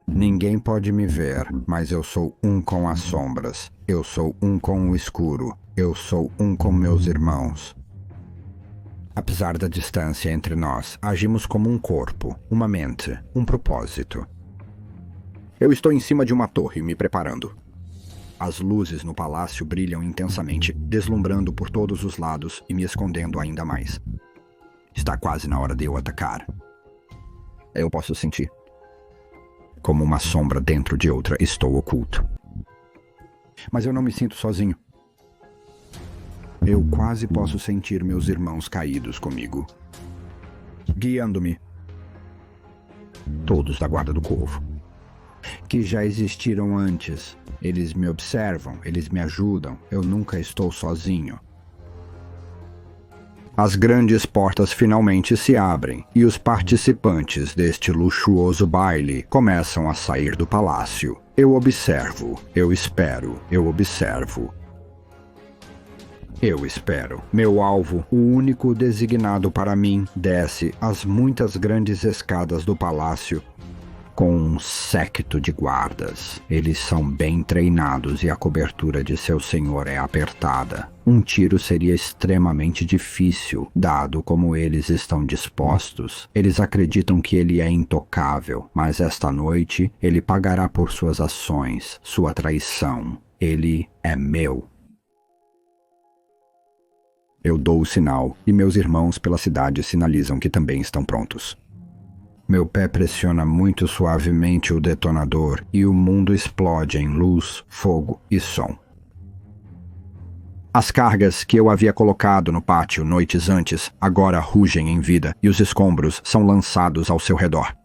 Ninguém pode me ver, mas eu sou um com as sombras. Eu sou um com o escuro. Eu sou um com meus irmãos. Apesar da distância entre nós, agimos como um corpo, uma mente, um propósito. Eu estou em cima de uma torre, me preparando. As luzes no palácio brilham intensamente, deslumbrando por todos os lados e me escondendo ainda mais. Está quase na hora de eu atacar. Eu posso sentir. Como uma sombra dentro de outra, estou oculto. Mas eu não me sinto sozinho. Eu quase posso sentir meus irmãos caídos comigo, guiando-me. Todos da Guarda do Corvo, que já existiram antes. Eles me observam, eles me ajudam. Eu nunca estou sozinho. As grandes portas finalmente se abrem e os participantes deste luxuoso baile começam a sair do palácio. Eu observo, eu espero, eu observo. Eu espero. Meu alvo, o único designado para mim, desce as muitas grandes escadas do palácio com um séquito de guardas. Eles são bem treinados e a cobertura de seu senhor é apertada. Um tiro seria extremamente difícil, dado como eles estão dispostos. Eles acreditam que ele é intocável, mas esta noite ele pagará por suas ações, sua traição. Ele é meu. Eu dou o sinal e meus irmãos pela cidade sinalizam que também estão prontos. Meu pé pressiona muito suavemente o detonador e o mundo explode em luz, fogo e som. As cargas que eu havia colocado no pátio noites antes agora rugem em vida e os escombros são lançados ao seu redor.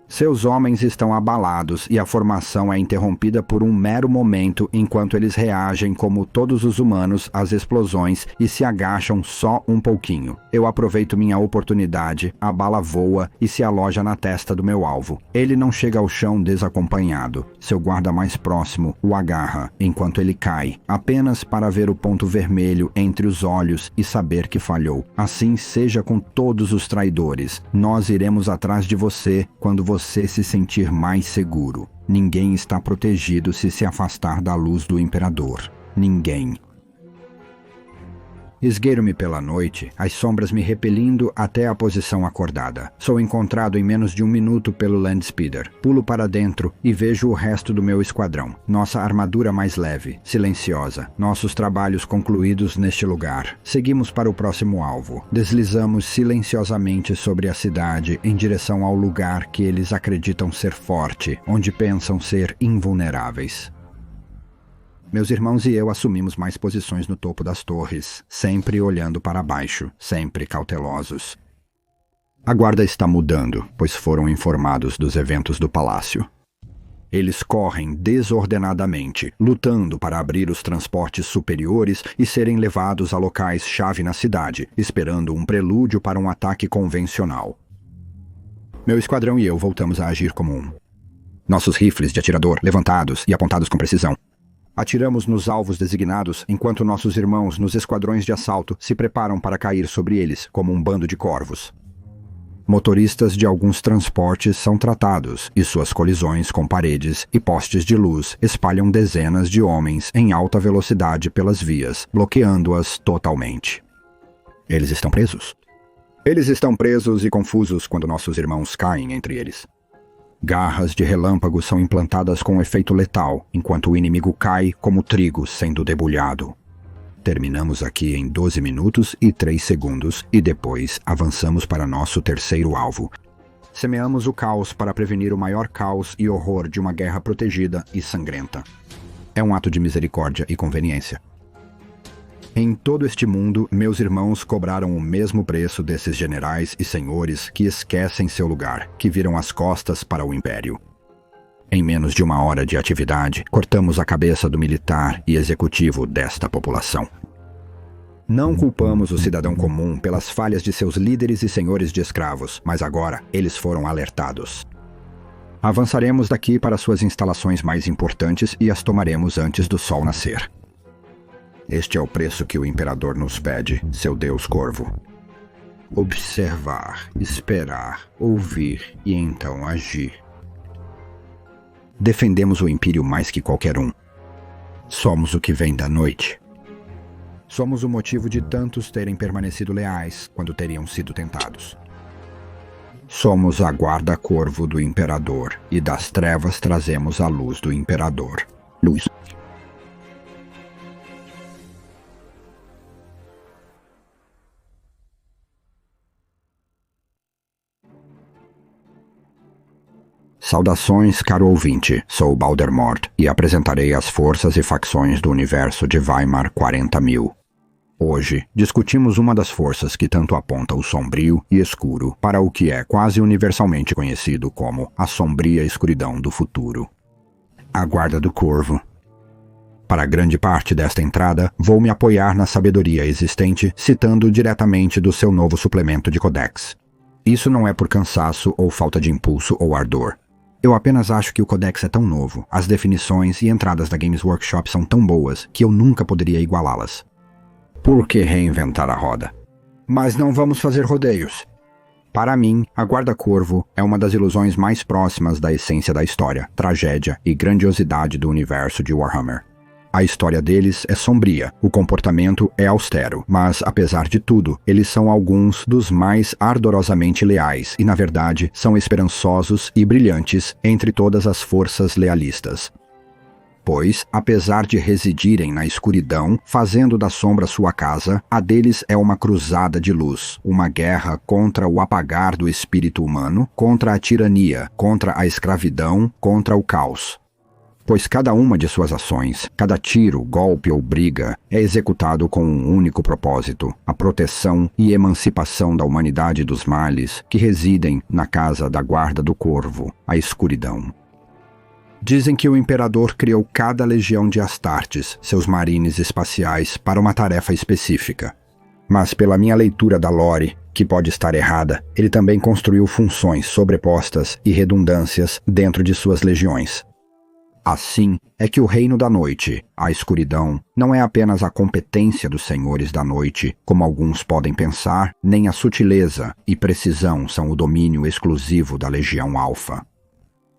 Seus homens estão abalados e a formação é interrompida por um mero momento enquanto eles reagem como todos os humanos às explosões e se agacham só um pouquinho. Eu aproveito minha oportunidade, a bala voa e se aloja na testa do meu alvo. Ele não chega ao chão desacompanhado. Seu guarda mais próximo o agarra enquanto ele cai, apenas para ver o ponto vermelho entre os olhos e saber que falhou. Assim seja com todos os traidores. Nós iremos atrás de você quando você se sentir mais seguro. Ninguém está protegido se se afastar da luz do Imperador. Ninguém. Esgueiro-me pela noite, as sombras me repelindo até a posição acordada. Sou encontrado em menos de 1 minuto pelo Landspeeder. Pulo para dentro e vejo o resto do meu esquadrão. Nossa armadura mais leve, silenciosa. Nossos trabalhos concluídos neste lugar. Seguimos para o próximo alvo. Deslizamos silenciosamente sobre a cidade em direção ao lugar que eles acreditam ser forte, onde pensam ser invulneráveis. Meus irmãos e eu assumimos mais posições no topo das torres, sempre olhando para baixo, sempre cautelosos. A guarda está mudando, pois foram informados dos eventos do palácio. Eles correm desordenadamente, lutando para abrir os transportes superiores e serem levados a locais-chave na cidade, esperando um prelúdio para um ataque convencional. Meu esquadrão e eu voltamos a agir como um. Nossos rifles de atirador levantados e apontados com precisão. Atiramos nos alvos designados, enquanto nossos irmãos nos esquadrões de assalto se preparam para cair sobre eles, como um bando de corvos. Motoristas de alguns transportes são tratados, e suas colisões com paredes e postes de luz espalham dezenas de homens em alta velocidade pelas vias, bloqueando-as totalmente. Eles estão presos? Eles estão presos e confusos quando nossos irmãos caem entre eles. Garras de relâmpago são implantadas com efeito letal, enquanto o inimigo cai como trigo sendo debulhado. Terminamos aqui em 12 minutos e 3 segundos e depois avançamos para nosso terceiro alvo. Semeamos o caos para prevenir o maior caos e horror de uma guerra protegida e sangrenta. É um ato de misericórdia e conveniência. Em todo este mundo, meus irmãos cobraram o mesmo preço desses generais e senhores que esquecem seu lugar, que viram as costas para o Império. Em menos de 1 hora de atividade, cortamos a cabeça do militar e executivo desta população. Não culpamos o cidadão comum pelas falhas de seus líderes e senhores de escravos, mas agora eles foram alertados. Avançaremos daqui para suas instalações mais importantes e as tomaremos antes do sol nascer. Este é o preço que o Imperador nos pede, seu Deus Corvo. Observar, esperar, ouvir e então agir. Defendemos o Império mais que qualquer um. Somos o que vem da noite. Somos o motivo de tantos terem permanecido leais quando teriam sido tentados. Somos a guarda-corvo do Imperador, e das trevas trazemos a luz do Imperador. Luz. Saudações, caro ouvinte. Sou Baldermort e apresentarei as forças e facções do universo de Weimar 40.000. Hoje, discutimos uma das forças que tanto aponta o sombrio e escuro para o que é quase universalmente conhecido como a sombria escuridão do futuro. A Guarda do Corvo. Para grande parte desta entrada, vou me apoiar na sabedoria existente, citando diretamente do seu novo suplemento de Codex. Isso não é por cansaço ou falta de impulso ou ardor. Eu apenas acho que o Codex é tão novo, as definições e entradas da Games Workshop são tão boas, que eu nunca poderia igualá-las. Por que reinventar a roda? Mas não vamos fazer rodeios. Para mim, a Guarda-Corvo é uma das ilusões mais próximas da essência da história, tragédia e grandiosidade do universo de Warhammer. A história deles é sombria, o comportamento é austero, mas, apesar de tudo, eles são alguns dos mais ardorosamente leais e, na verdade, são esperançosos e brilhantes entre todas as forças lealistas. Pois, apesar de residirem na escuridão, fazendo da sombra sua casa, a deles é uma cruzada de luz, uma guerra contra o apagar do espírito humano, contra a tirania, contra a escravidão, contra o caos. Pois cada uma de suas ações, cada tiro, golpe ou briga, é executado com um único propósito, a proteção e emancipação da humanidade dos males que residem na casa da Guarda do Corvo, a escuridão. Dizem que o Imperador criou cada legião de Astartes, seus marines espaciais, para uma tarefa específica. Mas pela minha leitura da lore, que pode estar errada, ele também construiu funções sobrepostas e redundâncias dentro de suas legiões. Assim é que o Reino da Noite, a escuridão, não é apenas a competência dos Senhores da Noite, como alguns podem pensar, nem a sutileza e precisão são o domínio exclusivo da Legião Alfa.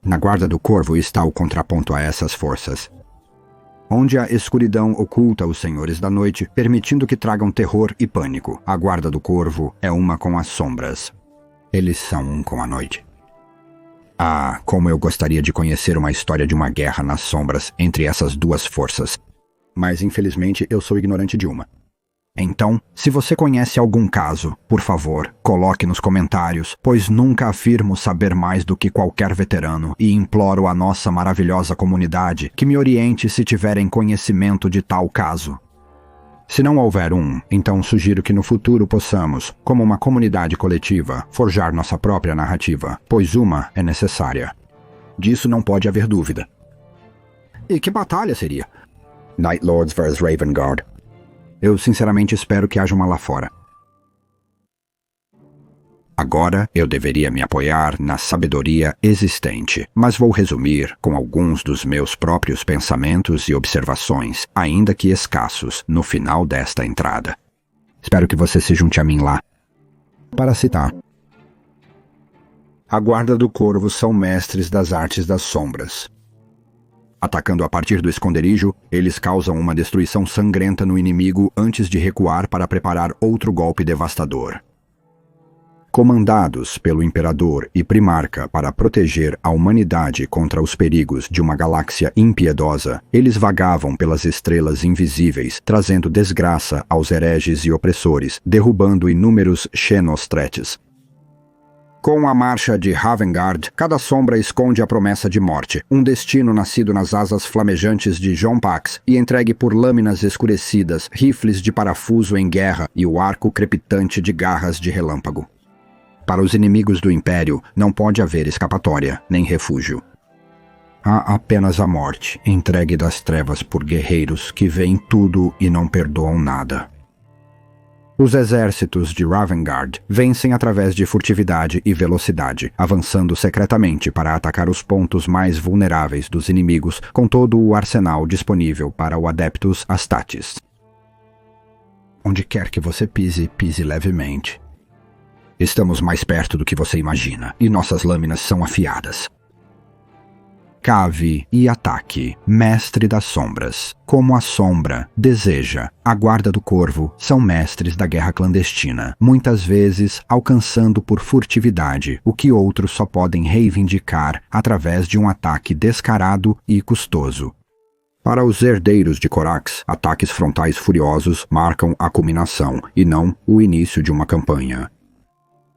Na Guarda do Corvo está o contraponto a essas forças. Onde a escuridão oculta os Senhores da Noite, permitindo que tragam terror e pânico, a Guarda do Corvo é uma com as sombras. Eles são um com a noite. Ah, como eu gostaria de conhecer uma história de uma guerra nas sombras entre essas duas forças. Mas, infelizmente, eu sou ignorante de uma. Então, se você conhece algum caso, por favor, coloque nos comentários, pois nunca afirmo saber mais do que qualquer veterano e imploro à nossa maravilhosa comunidade que me oriente se tiverem conhecimento de tal caso. Se não houver um, então sugiro que no futuro possamos, como uma comunidade coletiva, forjar nossa própria narrativa, pois uma é necessária. Disso não pode haver dúvida. E que batalha seria? Night Lords vs Ravengard. Eu sinceramente espero que haja uma lá fora. Agora eu deveria me apoiar na sabedoria existente, mas vou resumir com alguns dos meus próprios pensamentos e observações, ainda que escassos, no final desta entrada. Espero que você se junte a mim lá. Para citar: a Guarda do Corvo são mestres das artes das sombras. Atacando a partir do esconderijo, eles causam uma destruição sangrenta no inimigo antes de recuar para preparar outro golpe devastador. Comandados pelo Imperador e Primarca para proteger a humanidade contra os perigos de uma galáxia impiedosa, eles vagavam pelas estrelas invisíveis, trazendo desgraça aos hereges e opressores, derrubando inúmeros Xenostretes. Com a marcha de Ravengard, cada sombra esconde a promessa de morte, um destino nascido nas asas flamejantes de John Pax e entregue por lâminas escurecidas, rifles de parafuso em guerra e o arco crepitante de garras de relâmpago. Para os inimigos do Império, não pode haver escapatória, nem refúgio. Há apenas a morte, entregue das trevas por guerreiros que veem tudo e não perdoam nada. Os exércitos de Ravengard vencem através de furtividade e velocidade, avançando secretamente para atacar os pontos mais vulneráveis dos inimigos com todo o arsenal disponível para o Adeptus Astartes. Onde quer que você pise, pise levemente. Estamos mais perto do que você imagina, e nossas lâminas são afiadas. Cave e ataque, mestre das sombras. Como a sombra deseja, a guarda do corvo são mestres da guerra clandestina, muitas vezes alcançando por furtividade o que outros só podem reivindicar através de um ataque descarado e custoso. Para os herdeiros de Corax, ataques frontais furiosos marcam a culminação e não o início de uma campanha.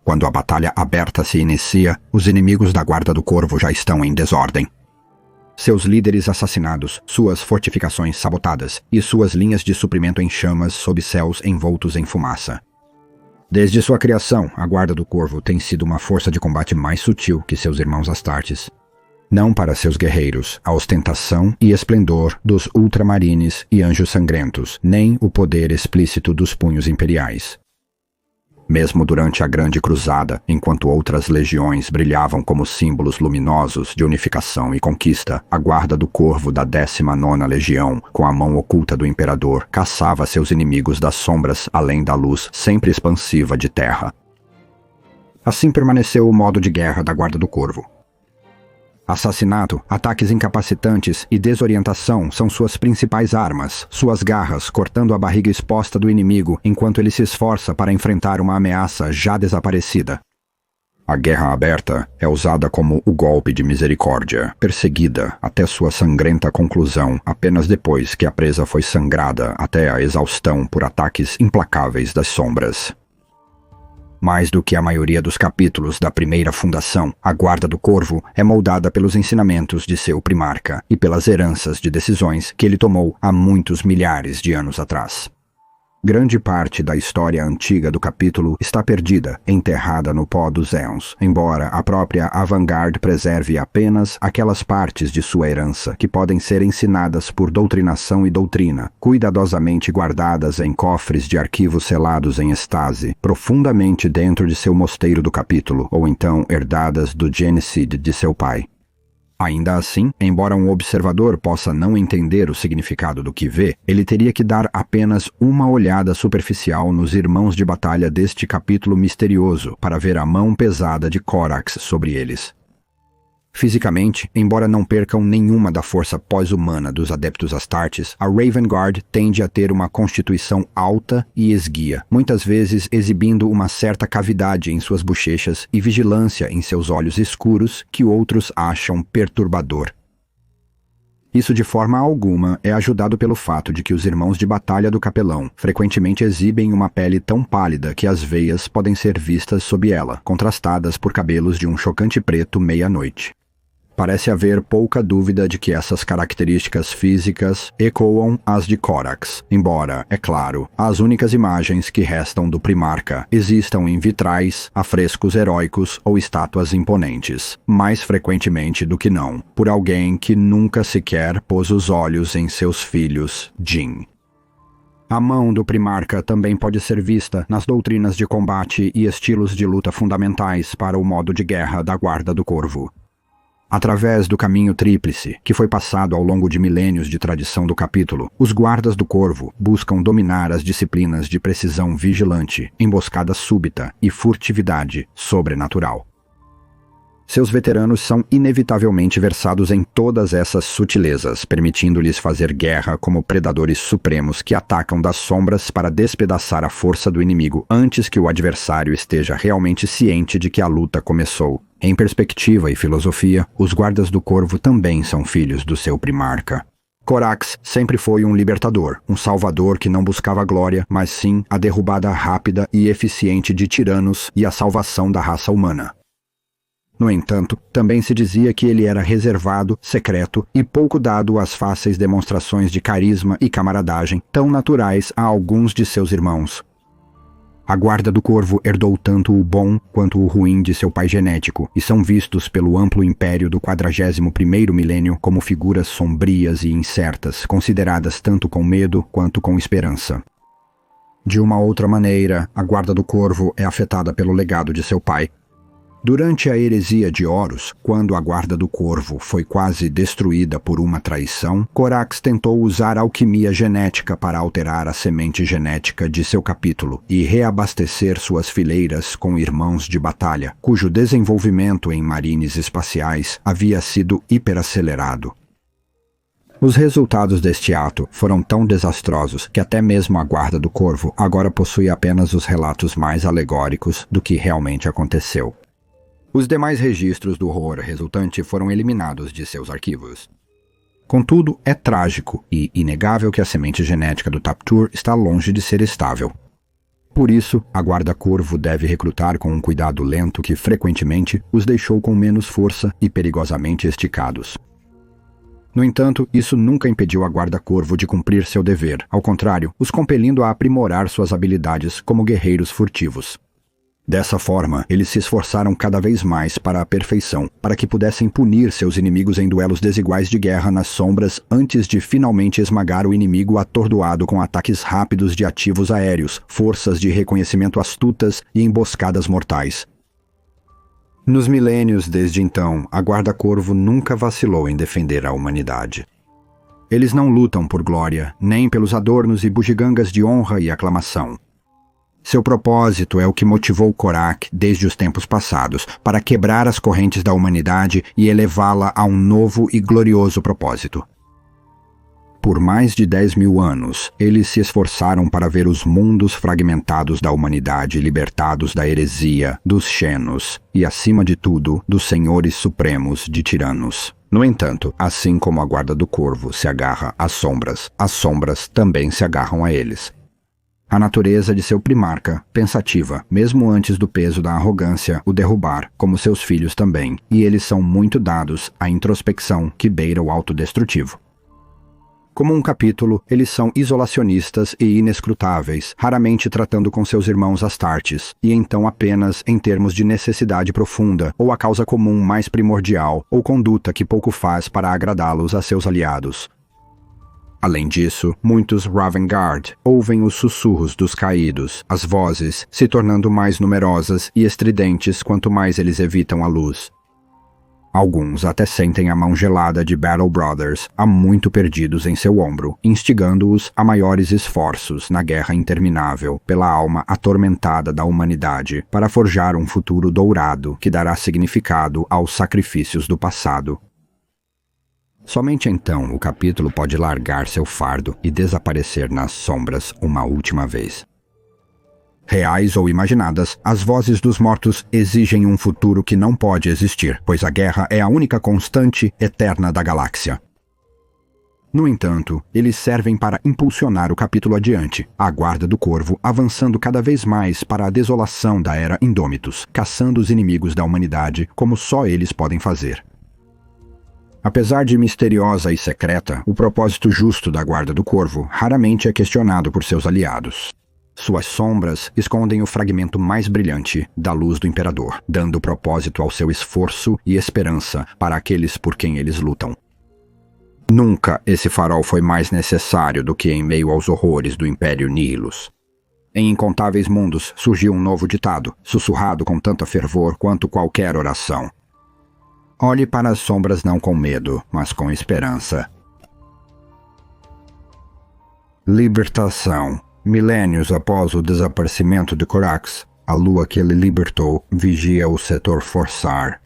Quando a batalha aberta se inicia, os inimigos da guarda do corvo já estão em desordem. Seus líderes assassinados, suas fortificações sabotadas e suas linhas de suprimento em chamas sob céus envoltos em fumaça. Desde sua criação, a Guarda do Corvo tem sido uma força de combate mais sutil que seus irmãos Astartes. Não para seus guerreiros, a ostentação e esplendor dos ultramarines e anjos sangrentos, nem o poder explícito dos punhos imperiais. Mesmo durante a Grande Cruzada, enquanto outras legiões brilhavam como símbolos luminosos de unificação e conquista, a Guarda do Corvo da 19ª Legião, com a mão oculta do Imperador, caçava seus inimigos das sombras além da luz sempre expansiva de terra. Assim permaneceu o modo de guerra da Guarda do Corvo. Assassinato, ataques incapacitantes e desorientação são suas principais armas, suas garras cortando a barriga exposta do inimigo enquanto ele se esforça para enfrentar uma ameaça já desaparecida. A guerra aberta é usada como o golpe de misericórdia, perseguida até sua sangrenta conclusão apenas depois que a presa foi sangrada até a exaustão por ataques implacáveis das sombras. Mais do que a maioria dos capítulos da primeira fundação, a Guarda do Corvo é moldada pelos ensinamentos de seu primarca e pelas heranças de decisões que ele tomou há muitos milhares de anos atrás. Grande parte da história antiga do capítulo está perdida, enterrada no pó dos éons, embora a própria Avant-Garde preserve apenas aquelas partes de sua herança que podem ser ensinadas por doutrinação e doutrina, cuidadosamente guardadas em cofres de arquivos selados em estase, profundamente dentro de seu mosteiro do capítulo, ou então herdadas do Genocide de seu pai. Ainda assim, embora um observador possa não entender o significado do que vê, ele teria que dar apenas uma olhada superficial nos irmãos de batalha deste capítulo misterioso para ver a mão pesada de Corax sobre eles. Fisicamente, embora não percam nenhuma da força pós-humana dos adeptos Astartes, a Raven Guard tende a ter uma constituição alta e esguia, muitas vezes exibindo uma certa cavidade em suas bochechas e vigilância em seus olhos escuros que outros acham perturbador. Isso de forma alguma é ajudado pelo fato de que os irmãos de batalha do capelão frequentemente exibem uma pele tão pálida que as veias podem ser vistas sob ela, contrastadas por cabelos de um chocante preto meia-noite. Parece haver pouca dúvida de que essas características físicas ecoam as de Corax, embora, é claro, as únicas imagens que restam do primarca existam em vitrais, afrescos heróicos ou estátuas imponentes, mais frequentemente do que não, por alguém que nunca sequer pôs os olhos em seus filhos, Jin. A mão do primarca também pode ser vista nas doutrinas de combate e estilos de luta fundamentais para o modo de guerra da Guarda do Corvo. Através do caminho tríplice, que foi passado ao longo de milênios de tradição do capítulo, os guardas do Corvo buscam dominar as disciplinas de precisão vigilante, emboscada súbita e furtividade sobrenatural. Seus veteranos são inevitavelmente versados em todas essas sutilezas, permitindo-lhes fazer guerra como predadores supremos que atacam das sombras para despedaçar a força do inimigo antes que o adversário esteja realmente ciente de que a luta começou. Em perspectiva e filosofia, os guardas do Corvo também são filhos do seu primarca. Corax sempre foi um libertador, um salvador que não buscava glória, mas sim a derrubada rápida e eficiente de tiranos e a salvação da raça humana. No entanto, também se dizia que ele era reservado, secreto e pouco dado às fáceis demonstrações de carisma e camaradagem tão naturais a alguns de seus irmãos. A Guarda do Corvo herdou tanto o bom quanto o ruim de seu pai genético e são vistos pelo amplo império do 41º milênio como figuras sombrias e incertas, consideradas tanto com medo quanto com esperança. De uma outra maneira, a Guarda do Corvo é afetada pelo legado de seu pai. Durante a heresia de Horus, quando a Guarda do Corvo foi quase destruída por uma traição, Corax tentou usar alquimia genética para alterar a semente genética de seu capítulo e reabastecer suas fileiras com irmãos de batalha, cujo desenvolvimento em marines espaciais havia sido hiperacelerado. Os resultados deste ato foram tão desastrosos que até mesmo a Guarda do Corvo agora possui apenas os relatos mais alegóricos do que realmente aconteceu. Os demais registros do horror resultante foram eliminados de seus arquivos. Contudo, é trágico e inegável que a semente genética do Taptur está longe de ser estável. Por isso, a Guarda-Corvo deve recrutar com um cuidado lento que frequentemente os deixou com menos força e perigosamente esticados. No entanto, isso nunca impediu a Guarda-Corvo de cumprir seu dever, ao contrário, os compelindo a aprimorar suas habilidades como guerreiros furtivos. Dessa forma, eles se esforçaram cada vez mais para a perfeição, para que pudessem punir seus inimigos em duelos desiguais de guerra nas sombras antes de finalmente esmagar o inimigo atordoado com ataques rápidos de ativos aéreos, forças de reconhecimento astutas e emboscadas mortais. Nos milênios desde então, a Guarda-Corvo nunca vacilou em defender a humanidade. Eles não lutam por glória, nem pelos adornos e bugigangas de honra e aclamação. Seu propósito é o que motivou Korak desde os tempos passados, para quebrar as correntes da humanidade e elevá-la a um novo e glorioso propósito. Por mais de 10.000 anos, eles se esforçaram para ver os mundos fragmentados da humanidade libertados da heresia, dos Xenos e, acima de tudo, dos senhores supremos de tiranos. No entanto, assim como a Guarda do Corvo se agarra às sombras, as sombras também se agarram a eles. A natureza de seu primarca, pensativa, mesmo antes do peso da arrogância, o derrubar, como seus filhos também, e eles são muito dados à introspecção que beira o autodestrutivo. Como um capítulo, eles são isolacionistas e inescrutáveis, raramente tratando com seus irmãos Astartes, e então apenas em termos de necessidade profunda, ou a causa comum mais primordial, ou conduta que pouco faz para agradá-los a seus aliados. Além disso, muitos Ravengard ouvem os sussurros dos caídos, as vozes, se tornando mais numerosas e estridentes quanto mais eles evitam a luz. Alguns até sentem a mão gelada de Battle Brothers, há muito perdidos em seu ombro, instigando-os a maiores esforços na guerra interminável pela alma atormentada da humanidade para forjar um futuro dourado que dará significado aos sacrifícios do passado. Somente então o capítulo pode largar seu fardo e desaparecer nas sombras uma última vez. Reais ou imaginadas, as vozes dos mortos exigem um futuro que não pode existir, pois a guerra é a única constante eterna da galáxia. No entanto, eles servem para impulsionar o capítulo adiante, a Guarda do Corvo avançando cada vez mais para a desolação da Era Indômitos, caçando os inimigos da humanidade como só eles podem fazer. Apesar de misteriosa e secreta, o propósito justo da Guarda do Corvo raramente é questionado por seus aliados. Suas sombras escondem o fragmento mais brilhante da luz do Imperador, dando propósito ao seu esforço e esperança para aqueles por quem eles lutam. Nunca esse farol foi mais necessário do que em meio aos horrores do Império Nihilus. Em incontáveis mundos surgiu um novo ditado, sussurrado com tanto fervor quanto qualquer oração. Olhe para as sombras não com medo, mas com esperança. Libertação. Milênios após o desaparecimento de Corax, a lua que ele libertou vigia o setor Forsar.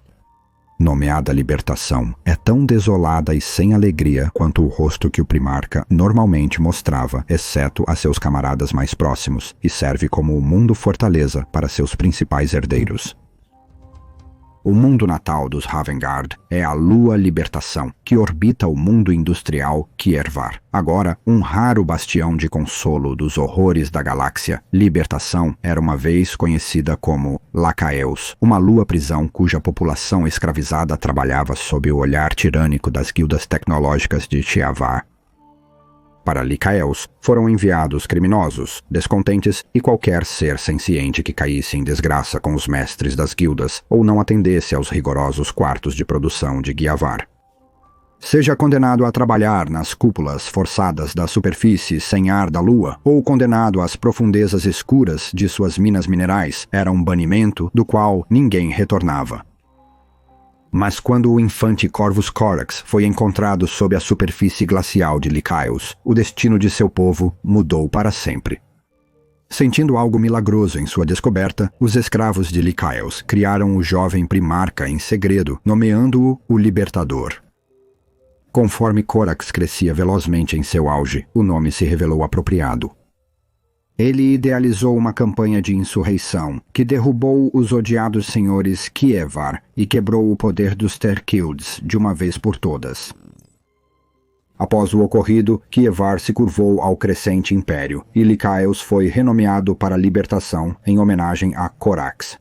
Nomeada Libertação, é tão desolada e sem alegria quanto o rosto que o primarca normalmente mostrava, exceto a seus camaradas mais próximos, e serve como o mundo fortaleza para seus principais herdeiros. O mundo natal dos Ravengard é a Lua Libertação, que orbita o mundo industrial Kiervar. Agora, um raro bastião de consolo dos horrores da galáxia, Libertação era uma vez conhecida como Lacaeus, uma lua-prisão cuja população escravizada trabalhava sob o olhar tirânico das guildas tecnológicas de Tiavar. Para Lycaeus foram enviados criminosos, descontentes e qualquer ser senciente que caísse em desgraça com os mestres das guildas ou não atendesse aos rigorosos quartos de produção de Guiavar. Seja condenado a trabalhar nas cúpulas forçadas da superfície sem ar da lua, ou condenado às profundezas escuras de suas minas minerais, era um banimento do qual ninguém retornava. Mas quando o infante Corvus Corax foi encontrado sob a superfície glacial de Lycaeus, o destino de seu povo mudou para sempre. Sentindo algo milagroso em sua descoberta, os escravos de Lycaeus criaram o jovem primarca em segredo, nomeando-o o Libertador. Conforme Corax crescia velozmente em seu auge, o nome se revelou apropriado. Ele idealizou uma campanha de insurreição que derrubou os odiados senhores Kievar e quebrou o poder dos Terquilds de uma vez por todas. Após o ocorrido, Kievar se curvou ao crescente império e Lycaeus foi renomeado para a libertação em homenagem a Corax.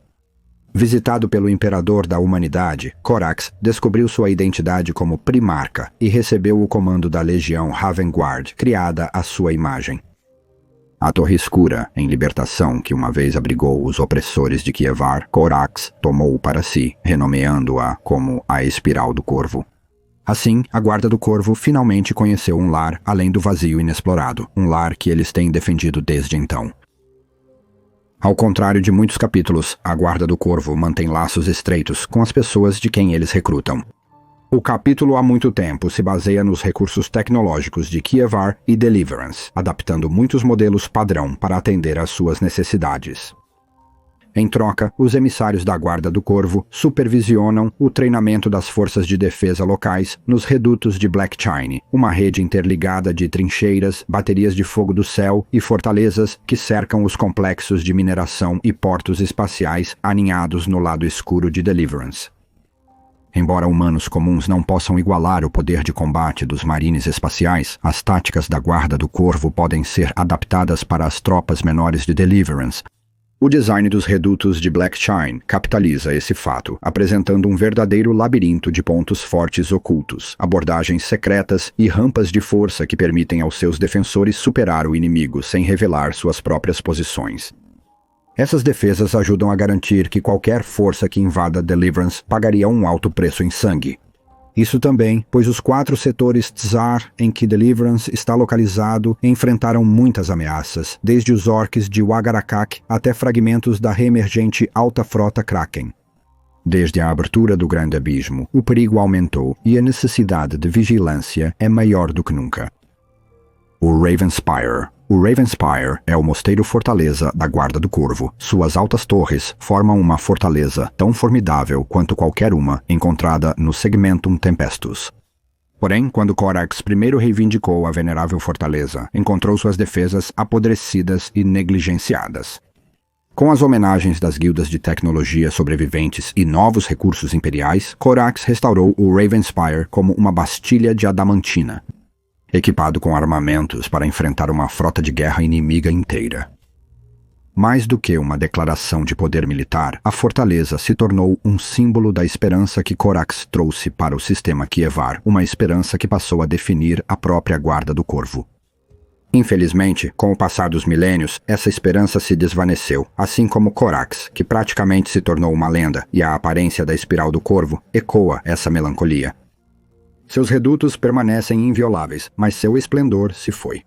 Visitado pelo imperador da humanidade, Corax descobriu sua identidade como primarca e recebeu o comando da legião Ravengard, criada à sua imagem. A Torre Escura, em libertação que uma vez abrigou os opressores de Kievar, Corax tomou para si, renomeando-a como a Espiral do Corvo. Assim, a Guarda do Corvo finalmente conheceu um lar além do vazio inexplorado, um lar que eles têm defendido desde então. Ao contrário de muitos capítulos, a Guarda do Corvo mantém laços estreitos com as pessoas de quem eles recrutam. O capítulo há muito tempo se baseia nos recursos tecnológicos de Kievar e Deliverance, adaptando muitos modelos padrão para atender às suas necessidades. Em troca, os emissários da Guarda do Corvo supervisionam o treinamento das forças de defesa locais nos redutos de Black Chine, uma rede interligada de trincheiras, baterias de fogo do céu e fortalezas que cercam os complexos de mineração e portos espaciais aninhados no lado escuro de Deliverance. Embora humanos comuns não possam igualar o poder de combate dos marines espaciais, as táticas da Guarda do Corvo podem ser adaptadas para as tropas menores de Deliverance. O design dos redutos de Black Chine capitaliza esse fato, apresentando um verdadeiro labirinto de pontos fortes ocultos, abordagens secretas e rampas de força que permitem aos seus defensores superar o inimigo sem revelar suas próprias posições. Essas defesas ajudam a garantir que qualquer força que invada Deliverance pagaria um alto preço em sangue. Isso também, pois os 4 setores Tsar em que Deliverance está localizado enfrentaram muitas ameaças, desde os orques de Wagarakak até fragmentos da reemergente Alta Frota Kraken. Desde a abertura do Grande Abismo, o perigo aumentou e a necessidade de vigilância é maior do que nunca. O Ravenspire. O Ravenspire é o mosteiro-fortaleza da Guarda do Corvo. Suas altas torres formam uma fortaleza tão formidável quanto qualquer uma encontrada no Segmentum Tempestus. Porém, quando Corax primeiro reivindicou a venerável fortaleza, encontrou suas defesas apodrecidas e negligenciadas. Com as homenagens das guildas de tecnologia sobreviventes e novos recursos imperiais, Corax restaurou o Ravenspire como uma bastilha de adamantina, equipado com armamentos para enfrentar uma frota de guerra inimiga inteira. Mais do que uma declaração de poder militar, a fortaleza se tornou um símbolo da esperança que Corax trouxe para o sistema Kievar, uma esperança que passou a definir a própria Guarda do Corvo. Infelizmente, com o passar dos milênios, essa esperança se desvaneceu, assim como Corax, que praticamente se tornou uma lenda, e a aparência da Espiral do Corvo ecoa essa melancolia. Seus redutos permanecem invioláveis, mas seu esplendor se foi.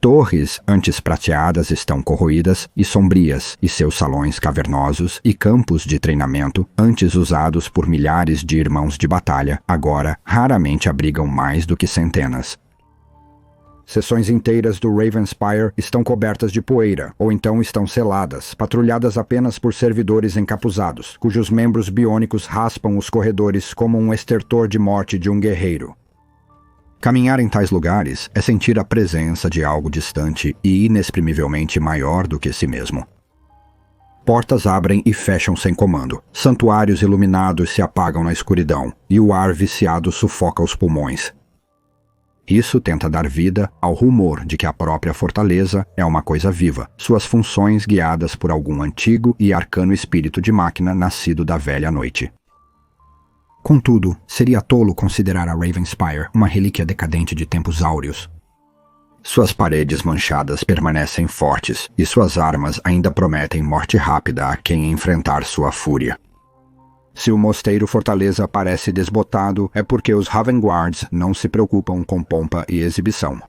Torres, antes prateadas, estão corroídas e sombrias, e seus salões cavernosos e campos de treinamento, antes usados por milhares de irmãos de batalha, agora raramente abrigam mais do que centenas. Seções inteiras do Ravenspire estão cobertas de poeira, ou então estão seladas, patrulhadas apenas por servidores encapuzados, cujos membros biônicos raspam os corredores como um estertor de morte de um guerreiro. Caminhar em tais lugares é sentir a presença de algo distante e inexprimivelmente maior do que si mesmo. Portas abrem e fecham sem comando, santuários iluminados se apagam na escuridão, e o ar viciado sufoca os pulmões. Isso tenta dar vida ao rumor de que a própria fortaleza é uma coisa viva, suas funções guiadas por algum antigo e arcano espírito de máquina nascido da velha noite. Contudo, seria tolo considerar a Ravenspire uma relíquia decadente de tempos áureos. Suas paredes manchadas permanecem fortes, e suas armas ainda prometem morte rápida a quem enfrentar sua fúria. Se o mosteiro fortaleza parece desbotado, é porque os Havenguards não se preocupam com pompa e exibição.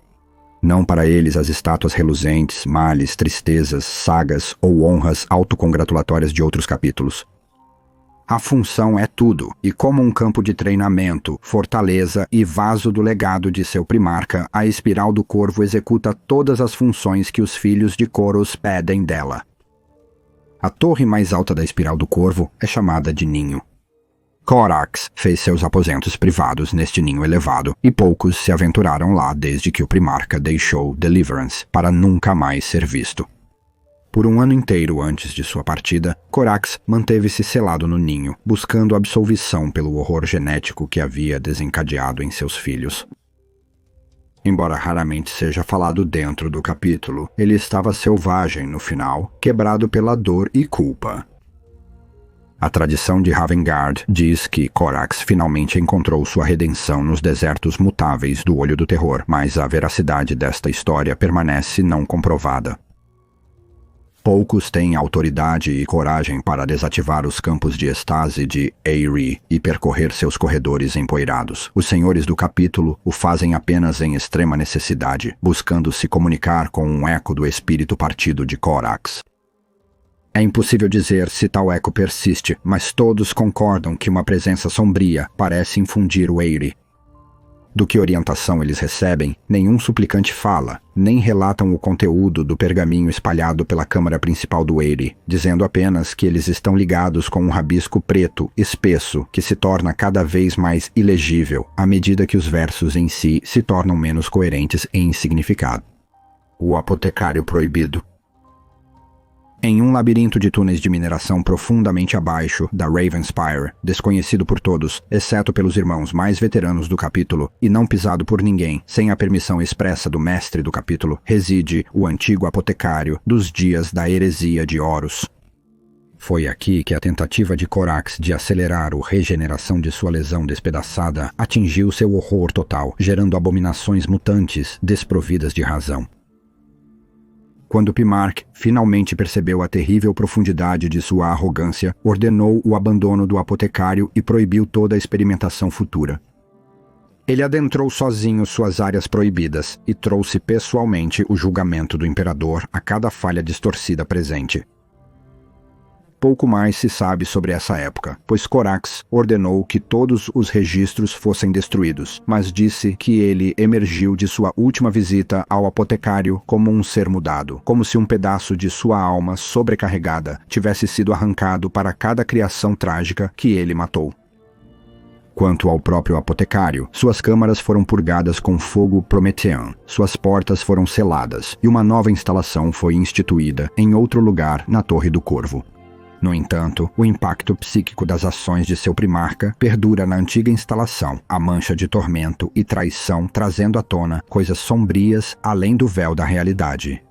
Não para eles as estátuas reluzentes, males, tristezas, sagas ou honras autocongratulatórias de outros capítulos. A função é tudo, e como um campo de treinamento, fortaleza e vaso do legado de seu primarca, a Espiral do Corvo executa todas as funções que os filhos de Koros pedem dela. A torre mais alta da Espiral do Corvo é chamada de Ninho. Corax fez seus aposentos privados neste ninho elevado, e poucos se aventuraram lá desde que o primarca deixou Deliverance, para nunca mais ser visto. Por um ano inteiro antes de sua partida, Corax manteve-se selado no ninho, buscando absolvição pelo horror genético que havia desencadeado em seus filhos. Embora raramente seja falado dentro do capítulo, ele estava selvagem no final, quebrado pela dor e culpa. A tradição de Ravengard diz que Corax finalmente encontrou sua redenção nos desertos mutáveis do Olho do Terror, mas a veracidade desta história permanece não comprovada. Poucos têm autoridade e coragem para desativar os campos de estase de Eyrie e percorrer seus corredores empoeirados. Os senhores do capítulo o fazem apenas em extrema necessidade, buscando se comunicar com um eco do espírito partido de Corax. É impossível dizer se tal eco persiste, mas todos concordam que uma presença sombria parece infundir o Eyrie. Do que orientação eles recebem, nenhum suplicante fala, nem relatam o conteúdo do pergaminho espalhado pela câmara principal do Eyrie, dizendo apenas que eles estão ligados com um rabisco preto, espesso, que se torna cada vez mais ilegível, à medida que os versos em si se tornam menos coerentes e insignificado. O Apotecário Proibido. Em um labirinto de túneis de mineração profundamente abaixo da Ravenspire, desconhecido por todos, exceto pelos irmãos mais veteranos do capítulo, e não pisado por ninguém, sem a permissão expressa do mestre do capítulo, reside o antigo apotecário dos dias da heresia de Horus. Foi aqui que a tentativa de Corax de acelerar a regeneração de sua lesão despedaçada atingiu seu horror total, gerando abominações mutantes desprovidas de razão. Quando Primarch finalmente percebeu a terrível profundidade de sua arrogância, ordenou o abandono do apotecário e proibiu toda a experimentação futura. Ele adentrou sozinho suas áreas proibidas e trouxe pessoalmente o julgamento do imperador a cada falha distorcida presente. Pouco mais se sabe sobre essa época, pois Corax ordenou que todos os registros fossem destruídos, mas disse que ele emergiu de sua última visita ao apotecário como um ser mudado, como se um pedaço de sua alma sobrecarregada tivesse sido arrancado para cada criação trágica que ele matou. Quanto ao próprio apotecário, suas câmaras foram purgadas com fogo prometean, suas portas foram seladas e uma nova instalação foi instituída em outro lugar na Torre do Corvo. No entanto, o impacto psíquico das ações de seu primarca perdura na antiga instalação, a mancha de tormento e traição trazendo à tona coisas sombrias além do véu da realidade.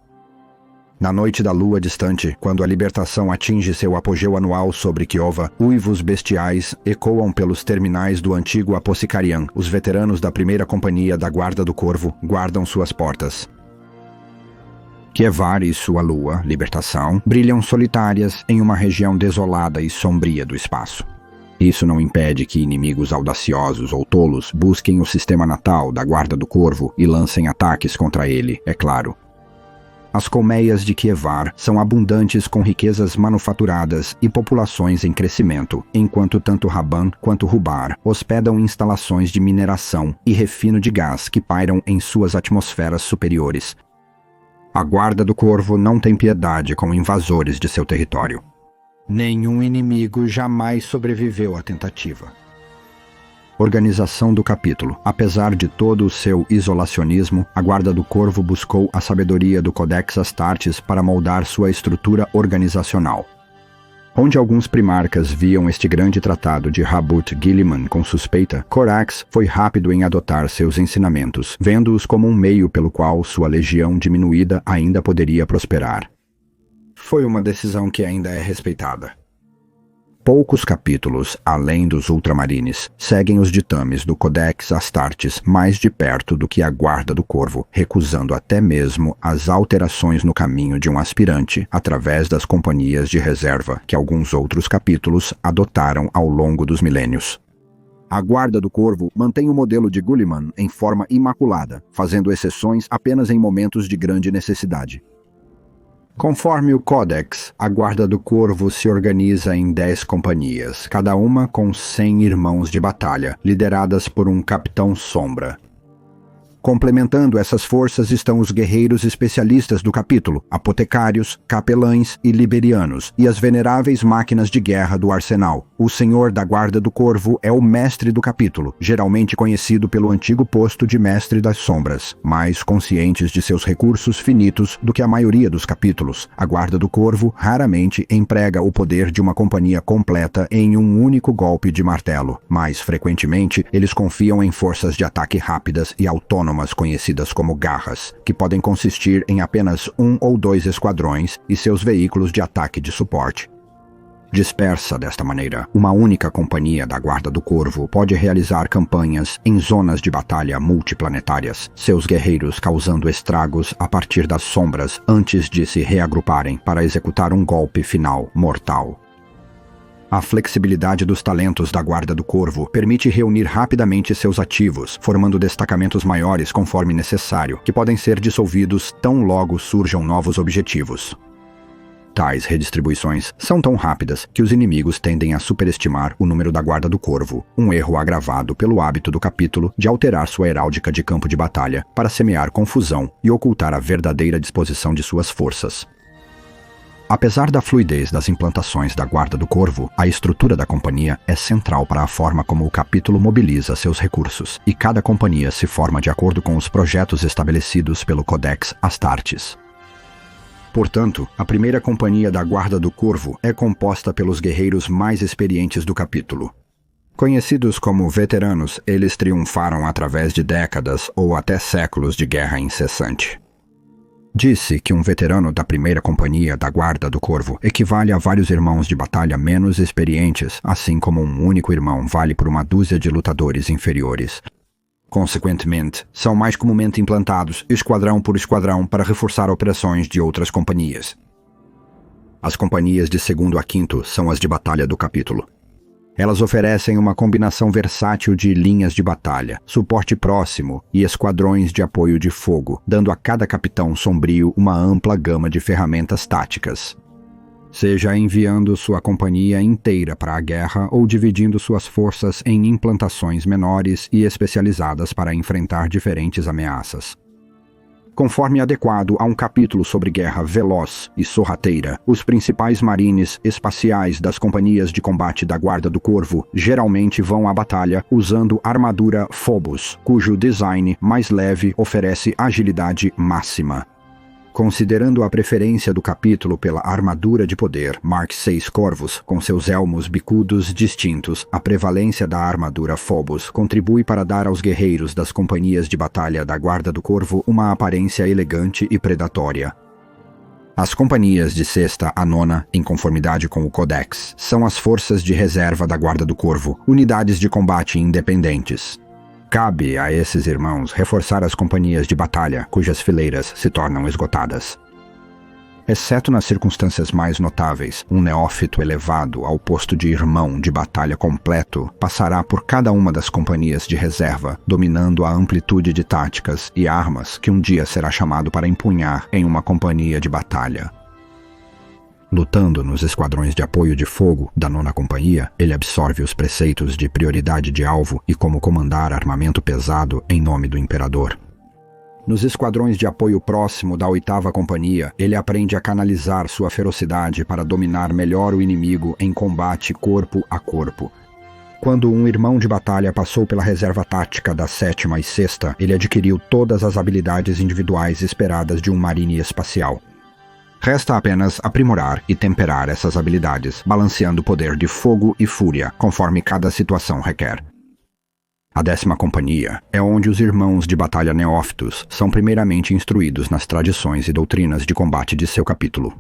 Na noite da lua distante, quando a libertação atinge seu apogeu anual sobre Kiova, uivos bestiais ecoam pelos terminais do antigo Apocicarian. Os veteranos da primeira companhia da Guarda do Corvo guardam suas portas. Kievar e sua lua, libertação, brilham solitárias em uma região desolada e sombria do espaço. Isso não impede que inimigos audaciosos ou tolos busquem o sistema natal da Guarda do Corvo e lancem ataques contra ele, é claro. As colmeias de Kievar são abundantes com riquezas manufaturadas e populações em crescimento, enquanto tanto Raban quanto Rubar hospedam instalações de mineração e refino de gás que pairam em suas atmosferas superiores. A Guarda do Corvo não tem piedade com invasores de seu território. Nenhum inimigo jamais sobreviveu à tentativa. Organização do capítulo. Apesar de todo o seu isolacionismo, a Guarda do Corvo buscou a sabedoria do Codex Astartes para moldar sua estrutura organizacional. Onde alguns primarcas viam este grande tratado de Rabut Gilliman com suspeita, Corax foi rápido em adotar seus ensinamentos, vendo-os como um meio pelo qual sua legião diminuída ainda poderia prosperar. Foi uma decisão que ainda é respeitada. Poucos capítulos, além dos Ultramarines, seguem os ditames do Codex Astartes mais de perto do que a Guarda do Corvo, recusando até mesmo as alterações no caminho de um aspirante através das companhias de reserva que alguns outros capítulos adotaram ao longo dos milênios. A Guarda do Corvo mantém o modelo de Guilliman em forma imaculada, fazendo exceções apenas em momentos de grande necessidade. Conforme o Codex, a Guarda do Corvo se organiza em 10 companhias, cada uma com 100 irmãos de batalha, lideradas por um Capitão Sombra. Complementando essas forças estão os guerreiros especialistas do capítulo, apotecários, capelães e liberianos, e as veneráveis máquinas de guerra do arsenal. O Senhor da Guarda do Corvo é o mestre do capítulo, geralmente conhecido pelo antigo posto de Mestre das Sombras. Mais conscientes de seus recursos finitos do que a maioria dos capítulos, a Guarda do Corvo raramente emprega o poder de uma companhia completa em um único golpe de martelo. Mais frequentemente, eles confiam em forças de ataque rápidas e autônomas conhecidas como garras, que podem consistir em apenas 1 ou 2 esquadrões e seus veículos de ataque de suporte. Dispersa desta maneira, uma única companhia da Guarda do Corvo pode realizar campanhas em zonas de batalha multiplanetárias, seus guerreiros causando estragos a partir das sombras antes de se reagruparem para executar um golpe final mortal. A flexibilidade dos talentos da Guarda do Corvo permite reunir rapidamente seus ativos, formando destacamentos maiores conforme necessário, que podem ser dissolvidos tão logo surjam novos objetivos. Tais redistribuições são tão rápidas que os inimigos tendem a superestimar o número da Guarda do Corvo, um erro agravado pelo hábito do capítulo de alterar sua heráldica de campo de batalha para semear confusão e ocultar a verdadeira disposição de suas forças. Apesar da fluidez das implantações da Guarda do Corvo, a estrutura da companhia é central para a forma como o capítulo mobiliza seus recursos, e cada companhia se forma de acordo com os projetos estabelecidos pelo Codex Astartes. Portanto, a primeira companhia da Guarda do Corvo é composta pelos guerreiros mais experientes do capítulo. Conhecidos como veteranos, eles triunfaram através de décadas ou até séculos de guerra incessante. Disse que um veterano da primeira companhia da Guarda do Corvo equivale a vários irmãos de batalha menos experientes, assim como um único irmão vale por uma dúzia de lutadores inferiores. Consequentemente, são mais comumente implantados esquadrão por esquadrão para reforçar operações de outras companhias. As companhias de 2º a 5º são as de batalha do capítulo. Elas oferecem uma combinação versátil de linhas de batalha, suporte próximo e esquadrões de apoio de fogo, dando a cada capitão sombrio uma ampla gama de ferramentas táticas. Seja enviando sua companhia inteira para a guerra ou dividindo suas forças em implantações menores e especializadas para enfrentar diferentes ameaças. Conforme adequado a um capítulo sobre guerra veloz e sorrateira, os principais marines espaciais das companhias de combate da Guarda do Corvo geralmente vão à batalha usando armadura Phobos, cujo design mais leve oferece agilidade máxima. Considerando a preferência do capítulo pela armadura de poder Mark VI Corvus, com seus elmos bicudos distintos, a prevalência da armadura Phobos contribui para dar aos guerreiros das companhias de batalha da Guarda do Corvo uma aparência elegante e predatória. As companhias de 6ª a 9ª, em conformidade com o Codex, são as forças de reserva da Guarda do Corvo, unidades de combate independentes. Cabe a esses irmãos reforçar as companhias de batalha cujas fileiras se tornam esgotadas. Exceto nas circunstâncias mais notáveis, um neófito elevado ao posto de irmão de batalha completo passará por cada uma das companhias de reserva, dominando a amplitude de táticas e armas que um dia será chamado para empunhar em uma companhia de batalha. Lutando nos esquadrões de apoio de fogo da 9ª Companhia, ele absorve os preceitos de prioridade de alvo e como comandar armamento pesado em nome do Imperador. Nos esquadrões de apoio próximo da 8ª Companhia, ele aprende a canalizar sua ferocidade para dominar melhor o inimigo em combate corpo a corpo. Quando um irmão de batalha passou pela reserva tática da 7ª e 6ª, ele adquiriu todas as habilidades individuais esperadas de um marine espacial. Resta apenas aprimorar e temperar essas habilidades, balanceando o poder de fogo e fúria, conforme cada situação requer. A 10ª Companhia é onde os irmãos de batalha neófitos são primeiramente instruídos nas tradições e doutrinas de combate de seu capítulo.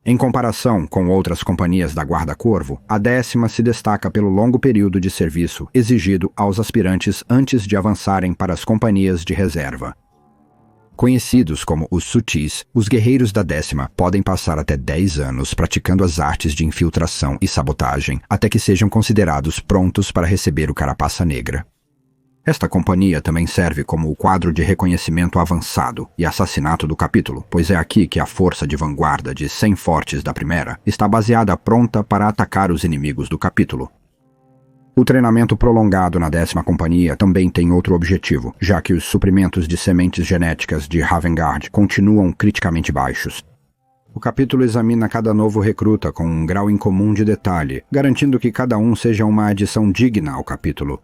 Em comparação com outras companhias da Guarda-Corvo, a 10ª se destaca pelo longo período de serviço exigido aos aspirantes antes de avançarem para as companhias de reserva. Conhecidos como os sutis, os guerreiros da 10ª podem passar até 10 anos praticando as artes de infiltração e sabotagem até que sejam considerados prontos para receber o Carapaça Negra. Esta companhia também serve como o quadro de reconhecimento avançado e assassinato do capítulo, pois é aqui que a força de vanguarda de 100 fortes da primeira está baseada pronta para atacar os inimigos do capítulo. O treinamento prolongado na 10ª companhia também tem outro objetivo, já que os suprimentos de sementes genéticas de Ravengard continuam criticamente baixos. O capítulo examina cada novo recruta com um grau incomum de detalhe, garantindo que cada um seja uma adição digna ao capítulo.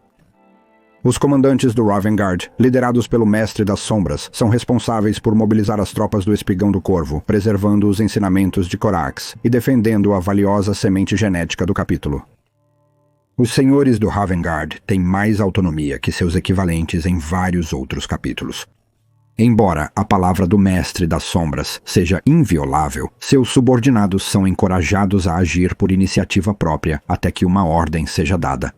Os comandantes do Ravengard, liderados pelo Mestre das Sombras, são responsáveis por mobilizar as tropas do Espigão do Corvo, preservando os ensinamentos de Corax e defendendo a valiosa semente genética do capítulo. Os senhores do Ravengard têm mais autonomia que seus equivalentes em vários outros capítulos. Embora a palavra do Mestre das Sombras seja inviolável, seus subordinados são encorajados a agir por iniciativa própria até que uma ordem seja dada.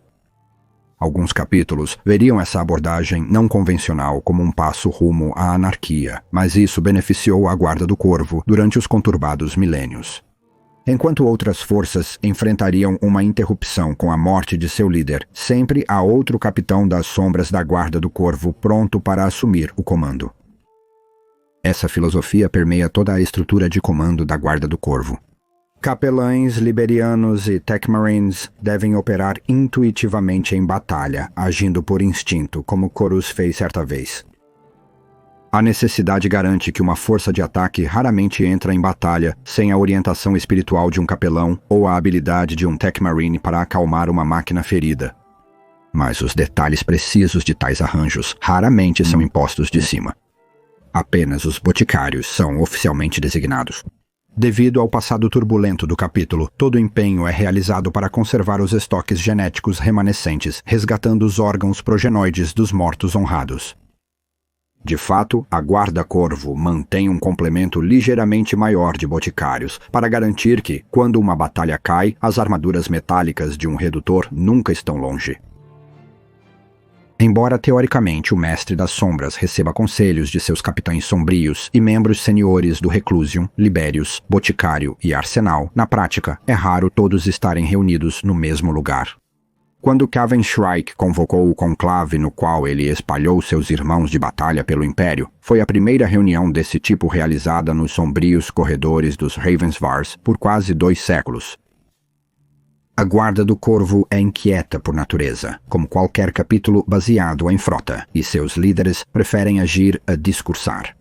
Alguns capítulos veriam essa abordagem não convencional como um passo rumo à anarquia, mas isso beneficiou a Guarda do Corvo durante os conturbados milênios. Enquanto outras forças enfrentariam uma interrupção com a morte de seu líder, sempre há outro capitão das sombras da Guarda do Corvo pronto para assumir o comando. Essa filosofia permeia toda a estrutura de comando da Guarda do Corvo. Capelães, liberianos e tech marines devem operar intuitivamente em batalha, agindo por instinto, como Corus fez certa vez. A necessidade garante que uma força de ataque raramente entra em batalha sem a orientação espiritual de um capelão ou a habilidade de um tech marine para acalmar uma máquina ferida. Mas os detalhes precisos de tais arranjos raramente são impostos de cima. Apenas os boticários são oficialmente designados. Devido ao passado turbulento do capítulo, todo empenho é realizado para conservar os estoques genéticos remanescentes, resgatando os órgãos progenoides dos mortos honrados. De fato, a Guarda-Corvo mantém um complemento ligeiramente maior de boticários, para garantir que, quando uma batalha cai, as armaduras metálicas de um redutor nunca estão longe. Embora teoricamente o Mestre das Sombras receba conselhos de seus capitães sombrios e membros seniores do Reclusium, Libérius, Boticário e Arsenal, na prática, é raro todos estarem reunidos no mesmo lugar. Quando Caven Shrike convocou o conclave no qual ele espalhou seus irmãos de batalha pelo Império, foi a primeira reunião desse tipo realizada nos sombrios corredores dos Ravensvars por quase 2 séculos. A Guarda do Corvo é inquieta por natureza, como qualquer capítulo baseado em frota, e seus líderes preferem agir a discursar.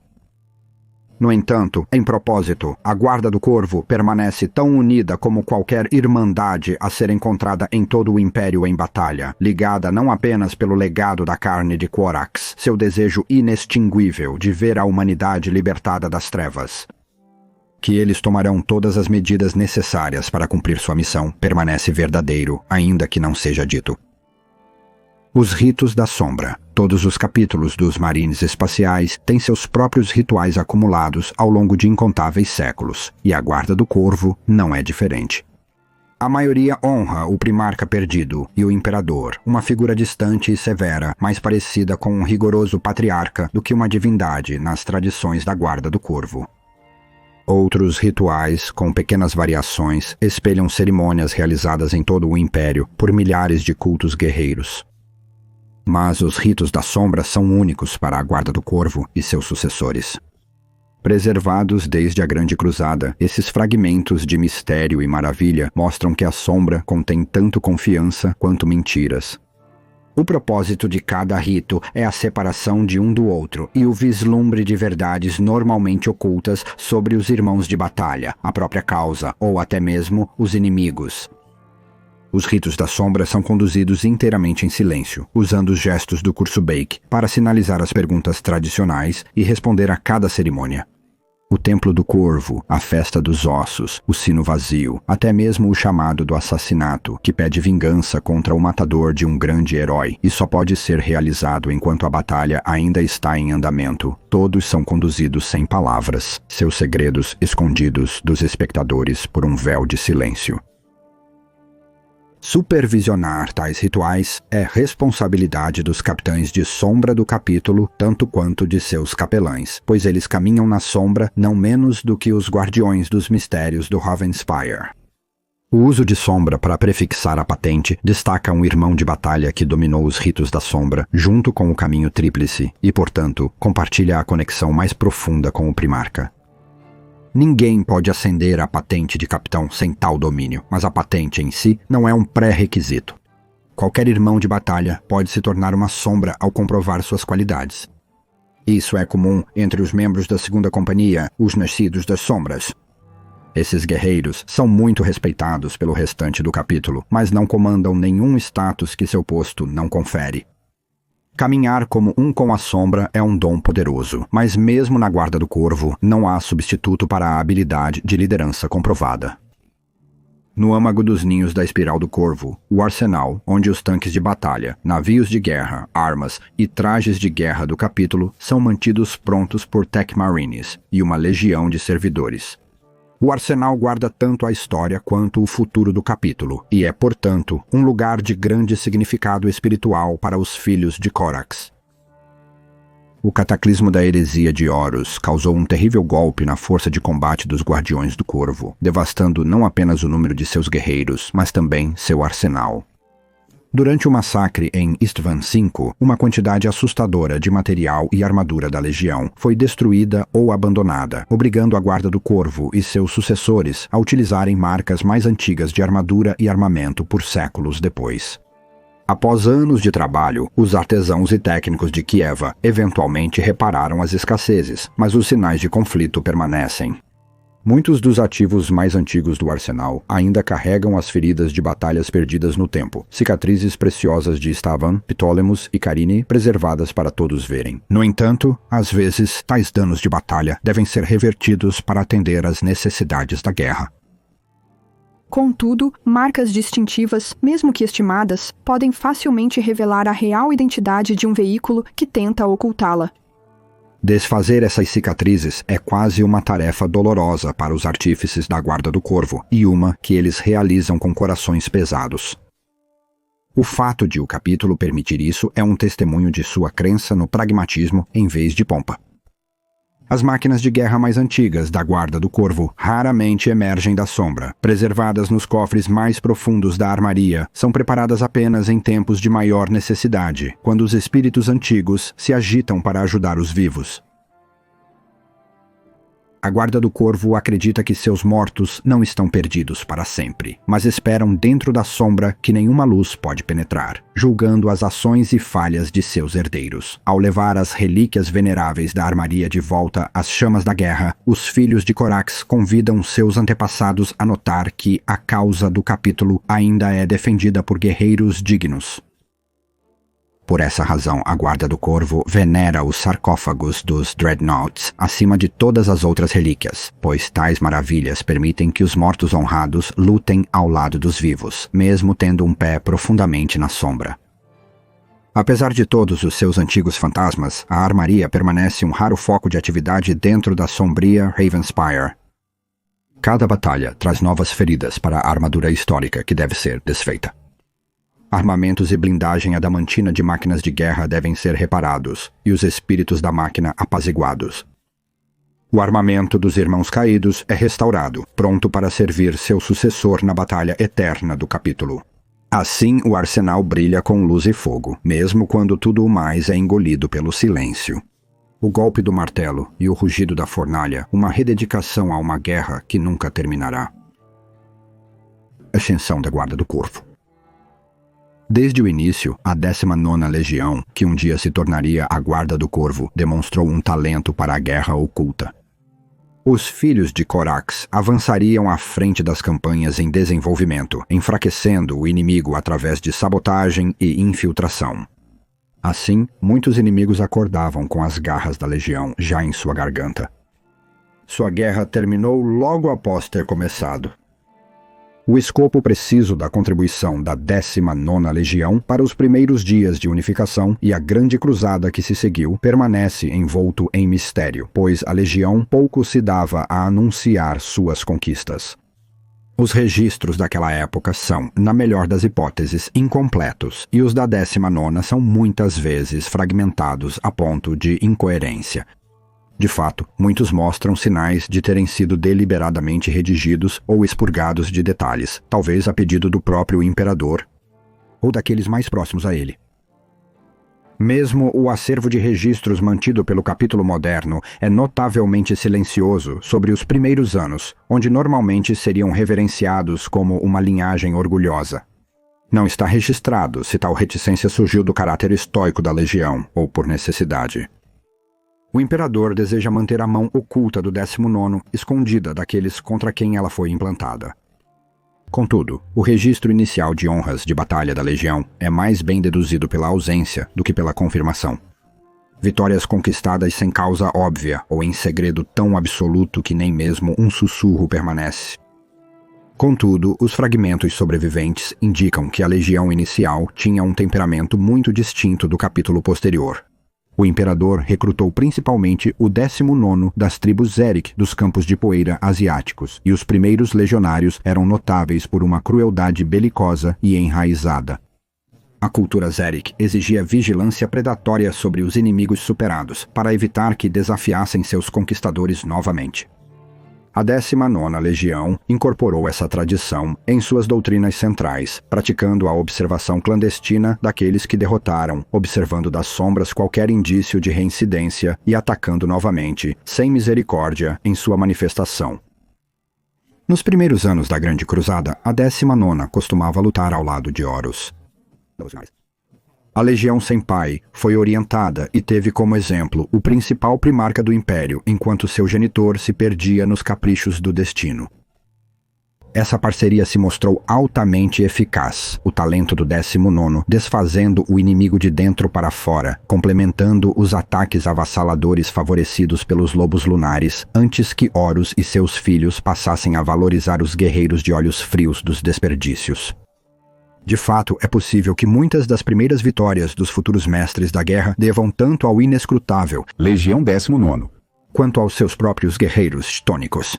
No entanto, em propósito, a Guarda do Corvo permanece tão unida como qualquer irmandade a ser encontrada em todo o Império em batalha, ligada não apenas pelo legado da carne de Corax, seu desejo inextinguível de ver a humanidade libertada das trevas. Que eles tomarão todas as medidas necessárias para cumprir sua missão permanece verdadeiro, ainda que não seja dito. Os Ritos da Sombra. Todos os capítulos dos Marines Espaciais têm seus próprios rituais acumulados ao longo de incontáveis séculos, e a Guarda do Corvo não é diferente. A maioria honra o primarca perdido e o imperador, uma figura distante e severa, mais parecida com um rigoroso patriarca do que uma divindade nas tradições da Guarda do Corvo. Outros rituais, com pequenas variações, espelham cerimônias realizadas em todo o Império por milhares de cultos guerreiros. Mas os Ritos da Sombra são únicos para a Guarda do Corvo e seus sucessores. Preservados desde a Grande Cruzada, esses fragmentos de mistério e maravilha mostram que a Sombra contém tanto confiança quanto mentiras. O propósito de cada rito é a separação de um do outro e o vislumbre de verdades normalmente ocultas sobre os irmãos de batalha, a própria causa ou até mesmo os inimigos. Os Ritos da Sombra são conduzidos inteiramente em silêncio, usando os gestos do curso Bake para sinalizar as perguntas tradicionais e responder a cada cerimônia. O Templo do Corvo, a Festa dos Ossos, o Sino Vazio, até mesmo o chamado do assassinato, que pede vingança contra o matador de um grande herói e só pode ser realizado enquanto a batalha ainda está em andamento. Todos são conduzidos sem palavras, seus segredos escondidos dos espectadores por um véu de silêncio. Supervisionar tais rituais é responsabilidade dos capitães de sombra do capítulo, tanto quanto de seus capelães, pois eles caminham na sombra não menos do que os guardiões dos mistérios do Ravenspire. O uso de sombra para prefixar a patente destaca um irmão de batalha que dominou os ritos da sombra, junto com o caminho tríplice, e, portanto, compartilha a conexão mais profunda com o primarca. Ninguém pode acender a patente de capitão sem tal domínio, mas a patente em si não é um pré-requisito. Qualquer irmão de batalha pode se tornar uma sombra ao comprovar suas qualidades. Isso é comum entre os membros da segunda companhia, os nascidos das sombras. Esses guerreiros são muito respeitados pelo restante do capítulo, mas não comandam nenhum status que seu posto não confere. Caminhar como um com a sombra é um dom poderoso, mas mesmo na Guarda do Corvo não há substituto para a habilidade de liderança comprovada. No âmago dos ninhos da Espiral do Corvo, o arsenal, onde os tanques de batalha, navios de guerra, armas e trajes de guerra do capítulo são mantidos prontos por Tech Marines e uma legião de servidores. O arsenal guarda tanto a história quanto o futuro do capítulo, e é, portanto, um lugar de grande significado espiritual para os filhos de Corax. O cataclismo da heresia de Horus causou um terrível golpe na força de combate dos Guardiões do Corvo, devastando não apenas o número de seus guerreiros, mas também seu arsenal. Durante o massacre em Istvan V, uma quantidade assustadora de material e armadura da Legião foi destruída ou abandonada, obrigando a Guarda do Corvo e seus sucessores a utilizarem marcas mais antigas de armadura e armamento por séculos depois. Após anos de trabalho, os artesãos e técnicos de Kieva eventualmente repararam as escassezes, mas os sinais de conflito permanecem. Muitos dos ativos mais antigos do arsenal ainda carregam as feridas de batalhas perdidas no tempo, cicatrizes preciosas de Stavan, Ptolemos e Carine preservadas para todos verem. No entanto, às vezes, tais danos de batalha devem ser revertidos para atender às necessidades da guerra. Contudo, marcas distintivas, mesmo que estimadas, podem facilmente revelar a real identidade de um veículo que tenta ocultá-la. Desfazer essas cicatrizes é quase uma tarefa dolorosa para os artífices da Guarda do Corvo, e uma que eles realizam com corações pesados. O fato de o capítulo permitir isso é um testemunho de sua crença no pragmatismo em vez de pompa. As máquinas de guerra mais antigas da Guarda do Corvo raramente emergem da sombra. Preservadas nos cofres mais profundos da armaria, são preparadas apenas em tempos de maior necessidade, quando os espíritos antigos se agitam para ajudar os vivos. A Guarda do Corvo acredita que seus mortos não estão perdidos para sempre, mas esperam dentro da sombra que nenhuma luz pode penetrar, julgando as ações e falhas de seus herdeiros. Ao levar as relíquias veneráveis da armaria de volta às chamas da guerra, os filhos de Corax convidam seus antepassados a notar que a causa do capítulo ainda é defendida por guerreiros dignos. Por essa razão, a Guarda do Corvo venera os sarcófagos dos Dreadnoughts acima de todas as outras relíquias, pois tais maravilhas permitem que os mortos honrados lutem ao lado dos vivos, mesmo tendo um pé profundamente na sombra. Apesar de todos os seus antigos fantasmas, a armaria permanece um raro foco de atividade dentro da sombria Ravenspire. Cada batalha traz novas feridas para a armadura histórica que deve ser desfeita. Armamentos e blindagem adamantina de máquinas de guerra devem ser reparados, e os espíritos da máquina apaziguados. O armamento dos Irmãos Caídos é restaurado, pronto para servir seu sucessor na batalha eterna do capítulo. Assim, o arsenal brilha com luz e fogo, mesmo quando tudo o mais é engolido pelo silêncio. O golpe do martelo e o rugido da fornalha, uma rededicação a uma guerra que nunca terminará. Ascensão da Guarda do Corvo. Desde o início, a 19ª Legião, que um dia se tornaria a Guarda do Corvo, demonstrou um talento para a guerra oculta. Os filhos de Corax avançariam à frente das campanhas em desenvolvimento, enfraquecendo o inimigo através de sabotagem e infiltração. Assim, muitos inimigos acordavam com as garras da Legião já em sua garganta. Sua guerra terminou logo após ter começado. O escopo preciso da contribuição da 19ª Legião para os primeiros dias de unificação e a grande cruzada que se seguiu permanece envolto em mistério, pois a Legião pouco se dava a anunciar suas conquistas. Os registros daquela época são, na melhor das hipóteses, incompletos, e os da 19ª são muitas vezes fragmentados a ponto de incoerência. De fato, muitos mostram sinais de terem sido deliberadamente redigidos ou expurgados de detalhes, talvez a pedido do próprio imperador ou daqueles mais próximos a ele. Mesmo o acervo de registros mantido pelo capítulo moderno é notavelmente silencioso sobre os primeiros anos, onde normalmente seriam reverenciados como uma linhagem orgulhosa. Não está registrado se tal reticência surgiu do caráter estoico da legião ou por necessidade. O imperador deseja manter a mão oculta do 19º escondida daqueles contra quem ela foi implantada. Contudo, o registro inicial de honras de batalha da legião é mais bem deduzido pela ausência do que pela confirmação. Vitórias conquistadas sem causa óbvia ou em segredo tão absoluto que nem mesmo um sussurro permanece. Contudo, os fragmentos sobreviventes indicam que a legião inicial tinha um temperamento muito distinto do capítulo posterior. O imperador recrutou principalmente o 19º das tribos Zerek dos campos de poeira asiáticos, e os primeiros legionários eram notáveis por uma crueldade belicosa e enraizada. A cultura Zerek exigia vigilância predatória sobre os inimigos superados, para evitar que desafiassem seus conquistadores novamente. A 19ª Legião incorporou essa tradição em suas doutrinas centrais, praticando a observação clandestina daqueles que derrotaram, observando das sombras qualquer indício de reincidência e atacando novamente, sem misericórdia, em sua manifestação. Nos primeiros anos da Grande Cruzada, a 19ª costumava lutar ao lado de Horus. A Legião Sem Pai foi orientada e teve como exemplo o principal primarca do Império, enquanto seu genitor se perdia nos caprichos do destino. Essa parceria se mostrou altamente eficaz, o talento do 19º desfazendo o inimigo de dentro para fora, complementando os ataques avassaladores favorecidos pelos lobos lunares, antes que Horus e seus filhos passassem a valorizar os guerreiros de olhos frios dos desperdícios. De fato, é possível que muitas das primeiras vitórias dos futuros mestres da guerra devam tanto ao inescrutável Legião 19º quanto aos seus próprios guerreiros tônicos.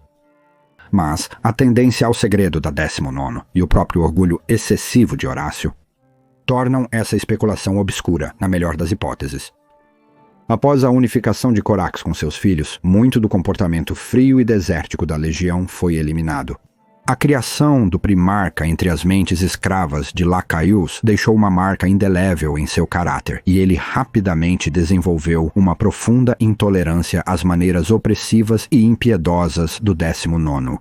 Mas a tendência ao segredo da 19º e o próprio orgulho excessivo de Horácio tornam essa especulação obscura, na melhor das hipóteses. Após a unificação de Corax com seus filhos, muito do comportamento frio e desértico da legião foi eliminado. A criação do primarca entre as mentes escravas de Lacaius deixou uma marca indelével em seu caráter, e ele rapidamente desenvolveu uma profunda intolerância às maneiras opressivas e impiedosas do 19º.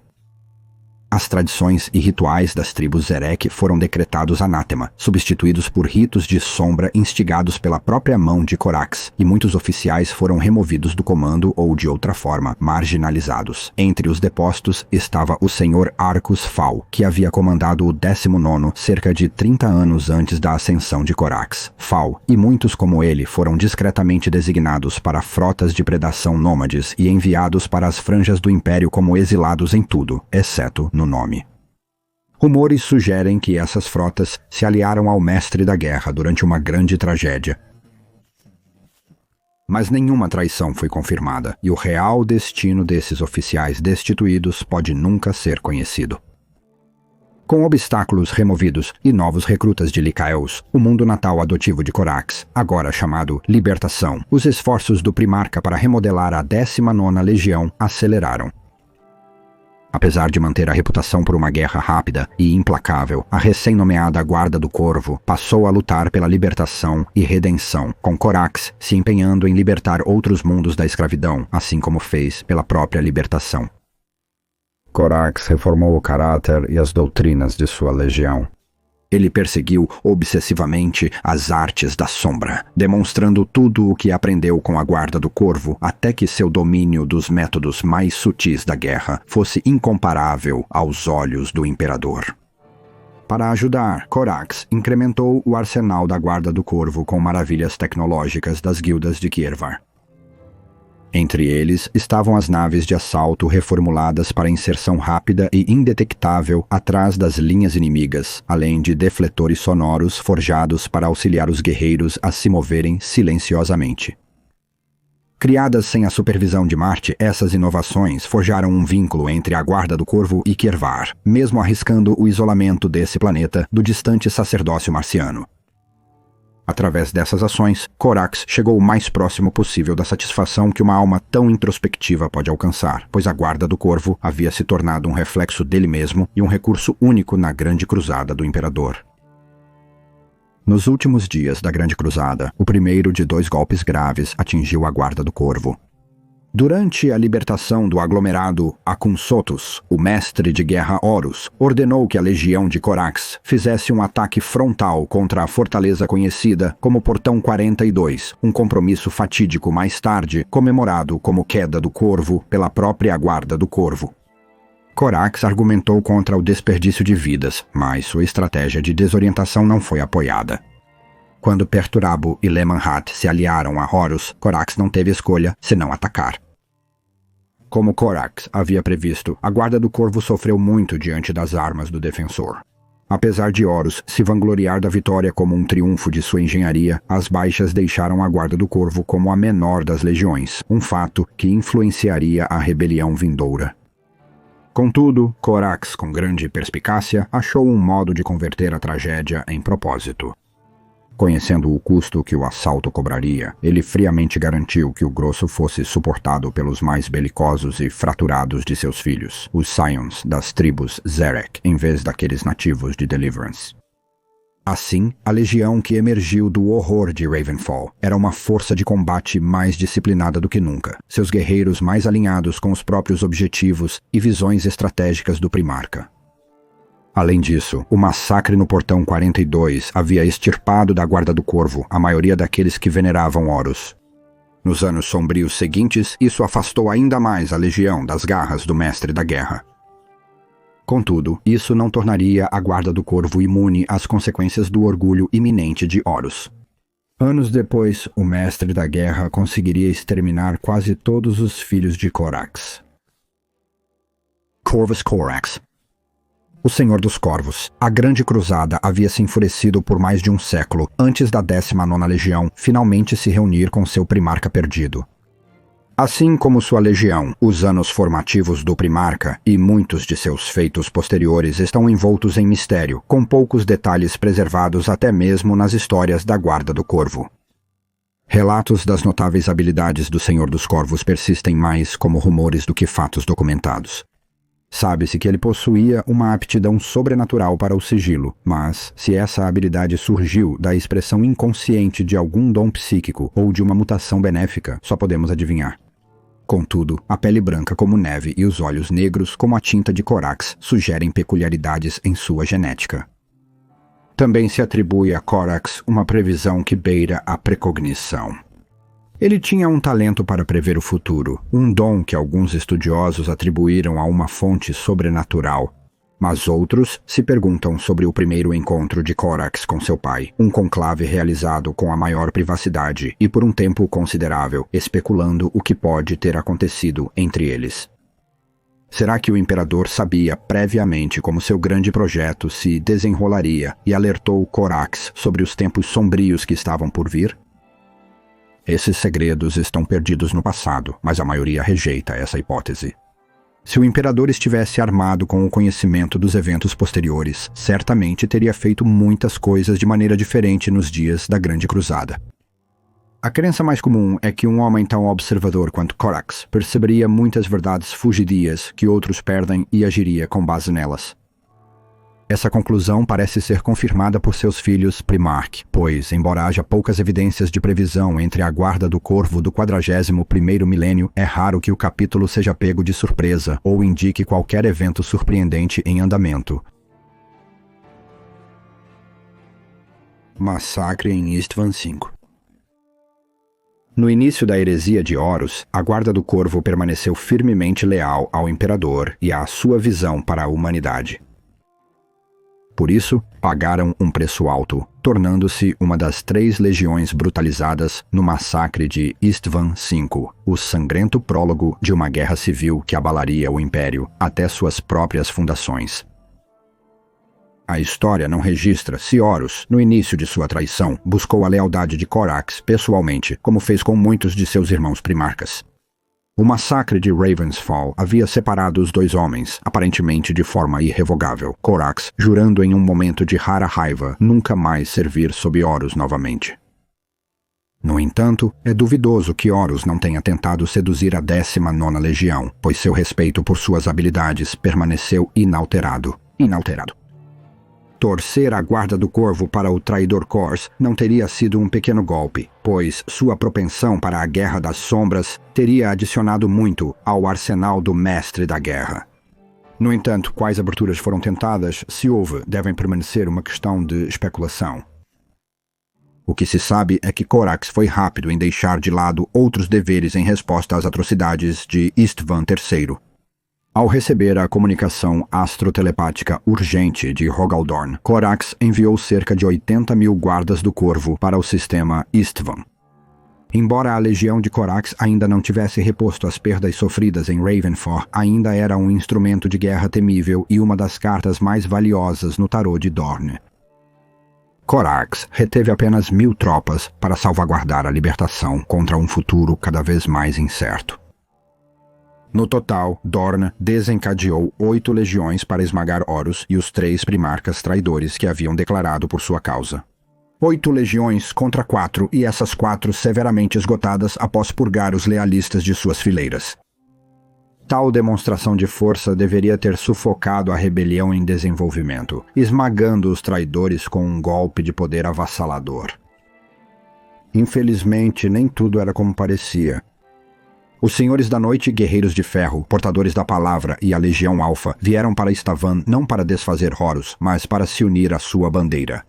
As tradições e rituais das tribos Zerek foram decretados anátema, substituídos por ritos de sombra instigados pela própria mão de Corax, e muitos oficiais foram removidos do comando ou, de outra forma, marginalizados. Entre os depostos estava o senhor Arcus Fal, que havia comandado o 19º cerca de 30 anos antes da ascensão de Corax. Fal e muitos como ele foram discretamente designados para frotas de predação nômades e enviados para as franjas do Império como exilados em tudo, exceto no nome. Rumores sugerem que essas frotas se aliaram ao mestre da guerra durante uma grande tragédia. Mas nenhuma traição foi confirmada, e o real destino desses oficiais destituídos pode nunca ser conhecido. Com obstáculos removidos e novos recrutas de Lycaeus, o mundo natal adotivo de Corax, agora chamado Libertação, os esforços do primarca para remodelar a 19ª Legião aceleraram. Apesar de manter a reputação por uma guerra rápida e implacável, a recém-nomeada Guarda do Corvo passou a lutar pela libertação e redenção, com Corax se empenhando em libertar outros mundos da escravidão, assim como fez pela própria libertação. Corax reformou o caráter e as doutrinas de sua legião. Ele perseguiu obsessivamente as artes da sombra, demonstrando tudo o que aprendeu com a Guarda do Corvo, até que seu domínio dos métodos mais sutis da guerra fosse incomparável aos olhos do imperador. Para ajudar, Corax incrementou o arsenal da Guarda do Corvo com maravilhas tecnológicas das guildas de Kiervar. Entre eles estavam as naves de assalto reformuladas para inserção rápida e indetectável atrás das linhas inimigas, além de defletores sonoros forjados para auxiliar os guerreiros a se moverem silenciosamente. Criadas sem a supervisão de Marte, essas inovações forjaram um vínculo entre a Guarda do Corvo e Kiervar, mesmo arriscando o isolamento desse planeta do distante sacerdócio marciano. Através dessas ações, Corax chegou o mais próximo possível da satisfação que uma alma tão introspectiva pode alcançar, pois a Guarda do Corvo havia se tornado um reflexo dele mesmo e um recurso único na Grande Cruzada do Imperador. Nos últimos dias da Grande Cruzada, o primeiro de 2 golpes graves atingiu a Guarda do Corvo. Durante a libertação do aglomerado Akunsotus, o mestre de guerra Horus ordenou que a legião de Corax fizesse um ataque frontal contra a fortaleza conhecida como Portão 42, um compromisso fatídico mais tarde comemorado como Queda do Corvo pela própria Guarda do Corvo. Corax argumentou contra o desperdício de vidas, mas sua estratégia de desorientação não foi apoiada. Quando Perturabo e Lemanhat se aliaram a Horus, Corax não teve escolha senão atacar. Como Corax havia previsto, a Guarda do Corvo sofreu muito diante das armas do defensor. Apesar de Horus se vangloriar da vitória como um triunfo de sua engenharia, as baixas deixaram a Guarda do Corvo como a menor das legiões, um fato que influenciaria a rebelião vindoura. Contudo, Corax, com grande perspicácia, achou um modo de converter a tragédia em propósito. Conhecendo o custo que o assalto cobraria, ele friamente garantiu que o grosso fosse suportado pelos mais belicosos e fraturados de seus filhos, os Scions das tribos Zerek, em vez daqueles nativos de Deliverance. Assim, a legião que emergiu do horror de Ravenfall era uma força de combate mais disciplinada do que nunca, seus guerreiros mais alinhados com os próprios objetivos e visões estratégicas do Primarca. Além disso, o massacre no Portão 42 havia extirpado da Guarda do Corvo a maioria daqueles que veneravam Horus. Nos anos sombrios seguintes, isso afastou ainda mais a legião das garras do Mestre da Guerra. Contudo, isso não tornaria a Guarda do Corvo imune às consequências do orgulho iminente de Horus. Anos depois, o Mestre da Guerra conseguiria exterminar quase todos os filhos de Corax. Corvus Corax. O Senhor dos Corvos. A Grande Cruzada havia se enfurecido por mais de um século, antes da 19ª Legião finalmente se reunir com seu primarca perdido. Assim como sua legião, os anos formativos do Primarca e muitos de seus feitos posteriores estão envoltos em mistério, com poucos detalhes preservados até mesmo nas histórias da Guarda do Corvo. Relatos das notáveis habilidades do Senhor dos Corvos persistem mais como rumores do que fatos documentados. Sabe-se que ele possuía uma aptidão sobrenatural para o sigilo, mas se essa habilidade surgiu da expressão inconsciente de algum dom psíquico ou de uma mutação benéfica, só podemos adivinhar. Contudo, a pele branca como neve e os olhos negros como a tinta de Corax sugerem peculiaridades em sua genética. Também se atribui a Corax uma previsão que beira a precognição. Ele tinha um talento para prever o futuro, um dom que alguns estudiosos atribuíram a uma fonte sobrenatural, mas outros se perguntam sobre o primeiro encontro de Corax com seu pai, um conclave realizado com a maior privacidade e por um tempo considerável, especulando o que pode ter acontecido entre eles. Será que o imperador sabia previamente como seu grande projeto se desenrolaria e alertou Corax sobre os tempos sombrios que estavam por vir? Esses segredos estão perdidos no passado, mas a maioria rejeita essa hipótese. Se o imperador estivesse armado com o conhecimento dos eventos posteriores, certamente teria feito muitas coisas de maneira diferente nos dias da Grande Cruzada. A crença mais comum é que um homem tão observador quanto Corax perceberia muitas verdades fugidias que outros perdem e agiria com base nelas. Essa conclusão parece ser confirmada por seus filhos Primarch, pois, embora haja poucas evidências de previsão entre a Guarda do Corvo do 41º milênio, é raro que o capítulo seja pego de surpresa ou indique qualquer evento surpreendente em andamento. Massacre em Istvan V. No início da heresia de Horus, a Guarda do Corvo permaneceu firmemente leal ao imperador e à sua visão para a humanidade. Por isso, pagaram um preço alto, tornando-se uma das 3 legiões brutalizadas no massacre de Istvan V, o sangrento prólogo de uma guerra civil que abalaria o Império até suas próprias fundações. A história não registra se Horus, no início de sua traição, buscou a lealdade de Corax pessoalmente, como fez com muitos de seus irmãos primarcas. O massacre de Ravensfall havia separado os 2 homens, aparentemente de forma irrevogável, Corax jurando em um momento de rara raiva nunca mais servir sob Horus novamente. No entanto, é duvidoso que Horus não tenha tentado seduzir a 19ª Legião, pois seu respeito por suas habilidades permaneceu inalterado. Torcer a Guarda do Corvo para o traidor Kors não teria sido um pequeno golpe, pois sua propensão para a Guerra das Sombras teria adicionado muito ao arsenal do Mestre da Guerra. No entanto, quais aberturas foram tentadas, se houve, devem permanecer uma questão de especulação. O que se sabe é que Corax foi rápido em deixar de lado outros deveres em resposta às atrocidades de Istvan III. Ao receber a comunicação astrotelepática urgente de Rogaldorn, Corax enviou cerca de 80.000 guardas do Corvo para o sistema Istvan. Embora a legião de Corax ainda não tivesse reposto as perdas sofridas em Ravenfall, ainda era um instrumento de guerra temível e uma das cartas mais valiosas no tarô de Dorne. Corax reteve apenas 1.000 tropas para salvaguardar a libertação contra um futuro cada vez mais incerto. No total, Dorne desencadeou 8 legiões para esmagar Horus e os 3 primarcas traidores que haviam declarado por sua causa. 8 legiões contra 4, e essas 4 severamente esgotadas após purgar os lealistas de suas fileiras. Tal demonstração de força deveria ter sufocado a rebelião em desenvolvimento, esmagando os traidores com um golpe de poder avassalador. Infelizmente, nem tudo era como parecia. Os Senhores da Noite e Guerreiros de Ferro, Portadores da Palavra e a Legião Alfa vieram para Estavan não para desfazer Horus, mas para se unir à sua bandeira.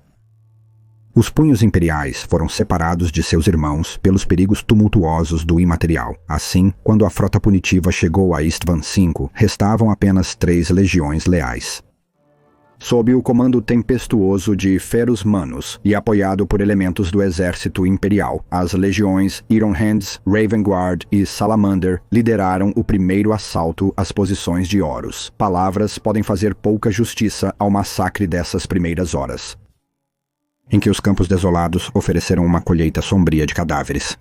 Os punhos imperiais foram separados de seus irmãos pelos perigos tumultuosos do imaterial. Assim, quando a frota punitiva chegou a Istvan V, restavam apenas 3 legiões leais. Sob o comando tempestuoso de Ferus Manus e apoiado por elementos do exército imperial, as legiões Ironhands, Ravenguard e Salamander lideraram o primeiro assalto às posições de Horus. Palavras podem fazer pouca justiça ao massacre dessas primeiras horas, em que os campos desolados ofereceram uma colheita sombria de cadáveres.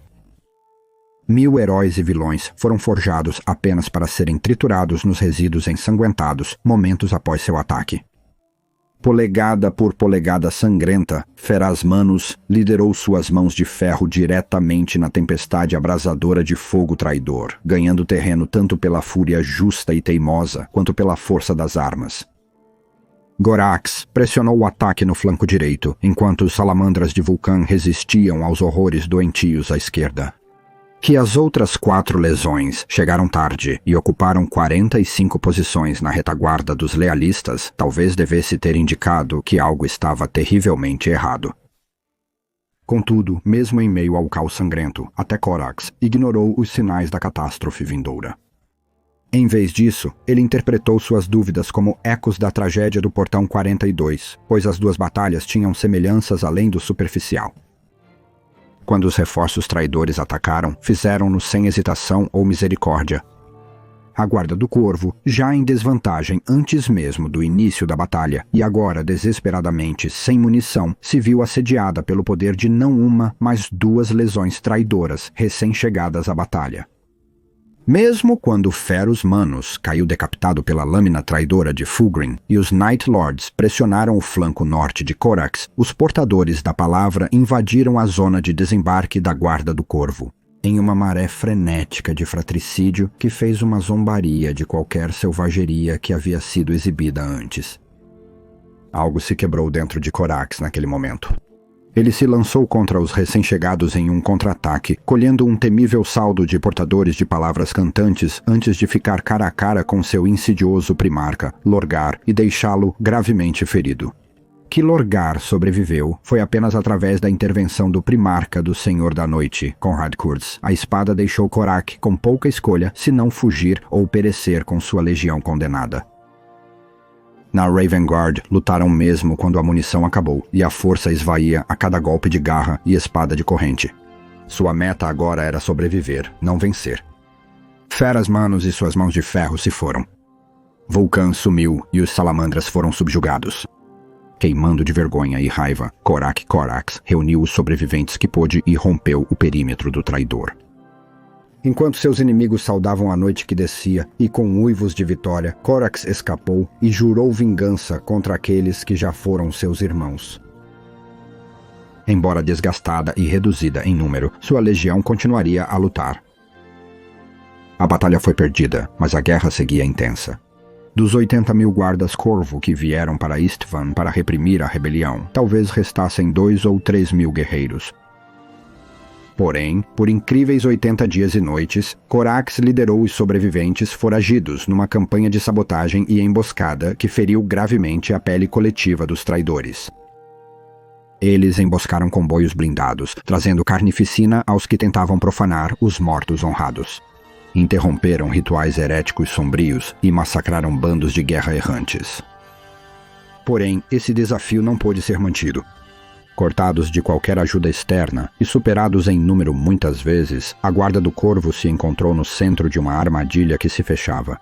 1000 heróis e vilões foram forjados apenas para serem triturados nos resíduos ensanguentados momentos após seu ataque. Polegada por polegada sangrenta, Feraz Manus liderou suas mãos de ferro diretamente na tempestade abrasadora de fogo traidor, ganhando terreno tanto pela fúria justa e teimosa, quanto pela força das armas. Gorax pressionou o ataque no flanco direito, enquanto os salamandras de Vulcan resistiam aos horrores doentios à esquerda. Que as outras 4 lesões chegaram tarde e ocuparam 45 posições na retaguarda dos lealistas, talvez devesse ter indicado que algo estava terrivelmente errado. Contudo, mesmo em meio ao caos sangrento, até Corax ignorou os sinais da catástrofe vindoura. Em vez disso, ele interpretou suas dúvidas como ecos da tragédia do Portão 42, pois as 2 batalhas tinham semelhanças além do superficial. Quando os reforços traidores atacaram, fizeram-no sem hesitação ou misericórdia. A Guarda do Corvo, já em desvantagem antes mesmo do início da batalha, e agora desesperadamente sem munição, se viu assediada pelo poder de não uma, mas 2 lesões traidoras recém-chegadas à batalha. Mesmo quando Ferus Manus caiu decapitado pela lâmina traidora de Fulgrim e os Night Lords pressionaram o flanco norte de Corax, os portadores da palavra invadiram a zona de desembarque da Guarda do Corvo, em uma maré frenética de fratricídio que fez uma zombaria de qualquer selvageria que havia sido exibida antes. Algo se quebrou dentro de Corax naquele momento. Ele se lançou contra os recém-chegados em um contra-ataque, colhendo um temível saldo de portadores de palavras cantantes antes de ficar cara a cara com seu insidioso primarca, Lorgar, e deixá-lo gravemente ferido. Que Lorgar sobreviveu foi apenas através da intervenção do primarca do Senhor da Noite, Conrad Kurtz. A espada deixou Korak com pouca escolha, se não fugir ou perecer com sua legião condenada. Na Raven Guard, lutaram mesmo quando a munição acabou e a força esvaía a cada golpe de garra e espada de corrente. Sua meta agora era sobreviver, não vencer. Feras Manos e suas mãos de ferro se foram. Vulcan sumiu e os salamandras foram subjugados. Queimando de vergonha e raiva, Korak Korax reuniu os sobreviventes que pôde e rompeu o perímetro do traidor. Enquanto seus inimigos saudavam a noite que descia, e com uivos de vitória, Korax escapou e jurou vingança contra aqueles que já foram seus irmãos. Embora desgastada e reduzida em número, sua legião continuaria a lutar. A batalha foi perdida, mas a guerra seguia intensa. Dos 80.000 guardas Corvo que vieram para Istvan para reprimir a rebelião, talvez restassem 2 ou 3.000 guerreiros. Porém, por incríveis 80 dias e noites, Korax liderou os sobreviventes foragidos numa campanha de sabotagem e emboscada que feriu gravemente a pele coletiva dos traidores. Eles emboscaram comboios blindados, trazendo carnificina aos que tentavam profanar os mortos honrados. Interromperam rituais heréticos sombrios e massacraram bandos de guerra errantes. Porém, esse desafio não pôde ser mantido. Cortados de qualquer ajuda externa e superados em número muitas vezes, a Guarda do Corvo se encontrou no centro de uma armadilha que se fechava.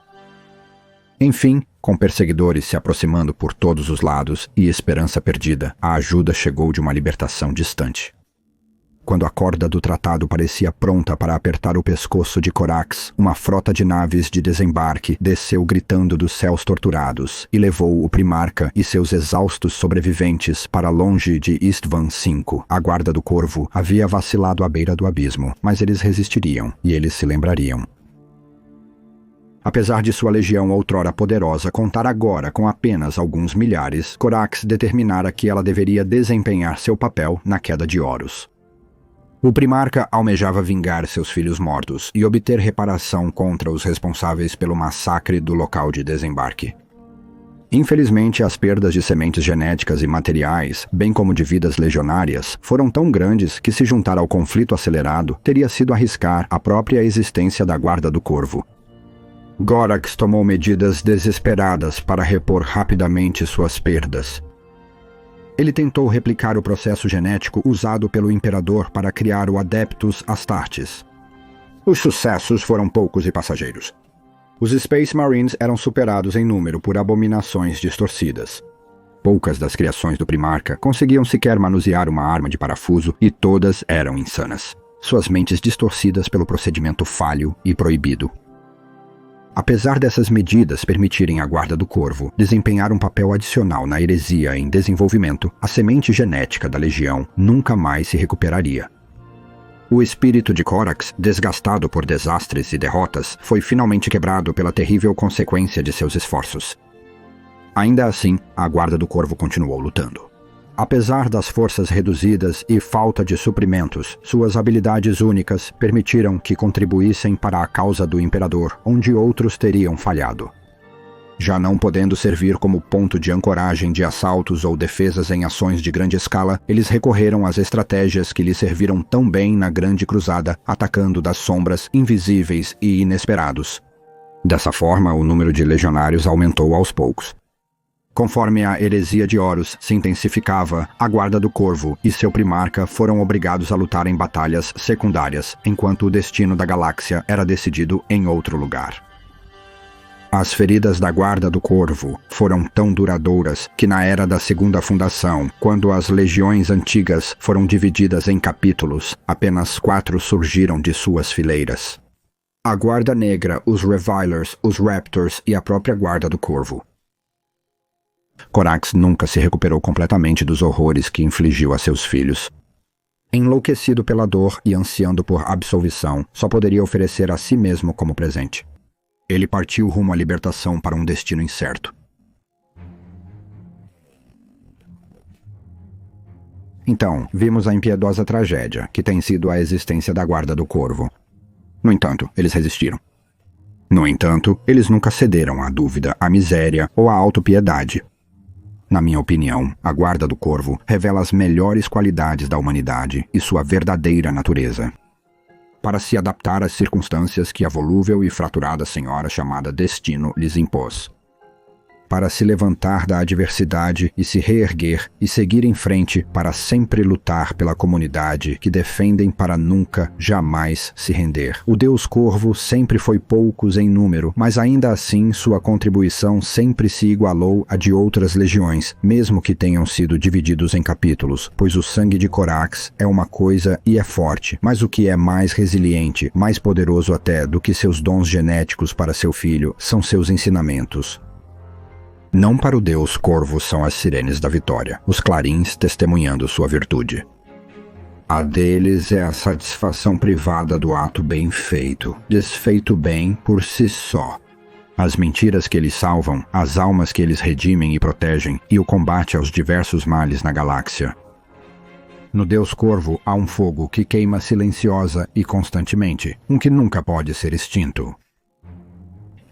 Enfim, com perseguidores se aproximando por todos os lados e esperança perdida, a ajuda chegou de uma libertação distante. Quando a corda do tratado parecia pronta para apertar o pescoço de Korax, uma frota de naves de desembarque desceu gritando dos céus torturados e levou o Primarca e seus exaustos sobreviventes para longe de Istvan V. A Guarda do Corvo havia vacilado à beira do abismo, mas eles resistiriam e eles se lembrariam. Apesar de sua legião outrora poderosa contar agora com apenas alguns milhares, Korax determinara que ela deveria desempenhar seu papel na queda de Horus. O Primarca almejava vingar seus filhos mortos e obter reparação contra os responsáveis pelo massacre do local de desembarque. Infelizmente, as perdas de sementes genéticas e materiais, bem como de vidas legionárias, foram tão grandes que se juntar ao conflito acelerado teria sido arriscar a própria existência da Guarda do Corvo. Gorax tomou medidas desesperadas para repor rapidamente suas perdas. Ele tentou replicar o processo genético usado pelo Imperador para criar o Adeptus Astartes. Os sucessos foram poucos e passageiros. Os Space Marines eram superados em número por abominações distorcidas. Poucas das criações do Primarca conseguiam sequer manusear uma arma de parafuso e todas eram insanas. Suas mentes distorcidas pelo procedimento falho e proibido. Apesar dessas medidas permitirem à Guarda do Corvo desempenhar um papel adicional na heresia em desenvolvimento, a semente genética da Legião nunca mais se recuperaria. O espírito de Korax, desgastado por desastres e derrotas, foi finalmente quebrado pela terrível consequência de seus esforços. Ainda assim, a Guarda do Corvo continuou lutando. Apesar das forças reduzidas e falta de suprimentos, suas habilidades únicas permitiram que contribuíssem para a causa do Imperador, onde outros teriam falhado. Já não podendo servir como ponto de ancoragem de assaltos ou defesas em ações de grande escala, eles recorreram às estratégias que lhes serviram tão bem na Grande Cruzada, atacando das sombras, invisíveis e inesperados. Dessa forma, o número de legionários aumentou aos poucos. Conforme a heresia de Horus se intensificava, a Guarda do Corvo e seu Primarca foram obrigados a lutar em batalhas secundárias, enquanto o destino da galáxia era decidido em outro lugar. As feridas da Guarda do Corvo foram tão duradouras que na era da Segunda Fundação, quando as legiões antigas foram divididas em capítulos, apenas 4 surgiram de suas fileiras. A Guarda Negra, os Revilers, os Raptors e a própria Guarda do Corvo. Korax nunca se recuperou completamente dos horrores que infligiu a seus filhos. Enlouquecido pela dor e ansiando por absolvição, só poderia oferecer a si mesmo como presente. Ele partiu rumo à libertação para um destino incerto. Então, vimos a impiedosa tragédia que tem sido a existência da Guarda do Corvo. No entanto, eles resistiram. No entanto, eles nunca cederam à dúvida, à miséria ou à autopiedade. Na minha opinião, a Guarda do Corvo revela as melhores qualidades da humanidade e sua verdadeira natureza. Para se adaptar às circunstâncias que a volúvel e fraturada senhora chamada Destino lhes impôs. para se levantar da adversidade e se reerguer e seguir em frente para sempre lutar pela comunidade que defendem para nunca, jamais se render. O Deus Corvo sempre foi poucos em número, mas ainda assim sua contribuição sempre se igualou à de outras legiões, mesmo que tenham sido divididos em capítulos, pois o sangue de Corax é uma coisa e é forte, mas o que é mais resiliente, mais poderoso até do que seus dons genéticos para seu filho, são seus ensinamentos. Não para o Deus Corvo são as sirenes da vitória, os clarins testemunhando sua virtude. A deles é a satisfação privada do ato bem feito, desfeito bem por si só. As mentiras que eles salvam, as almas que eles redimem e protegem, e o combate aos diversos males na galáxia. No Deus Corvo há um fogo que queima silenciosa e constantemente, um que nunca pode ser extinto.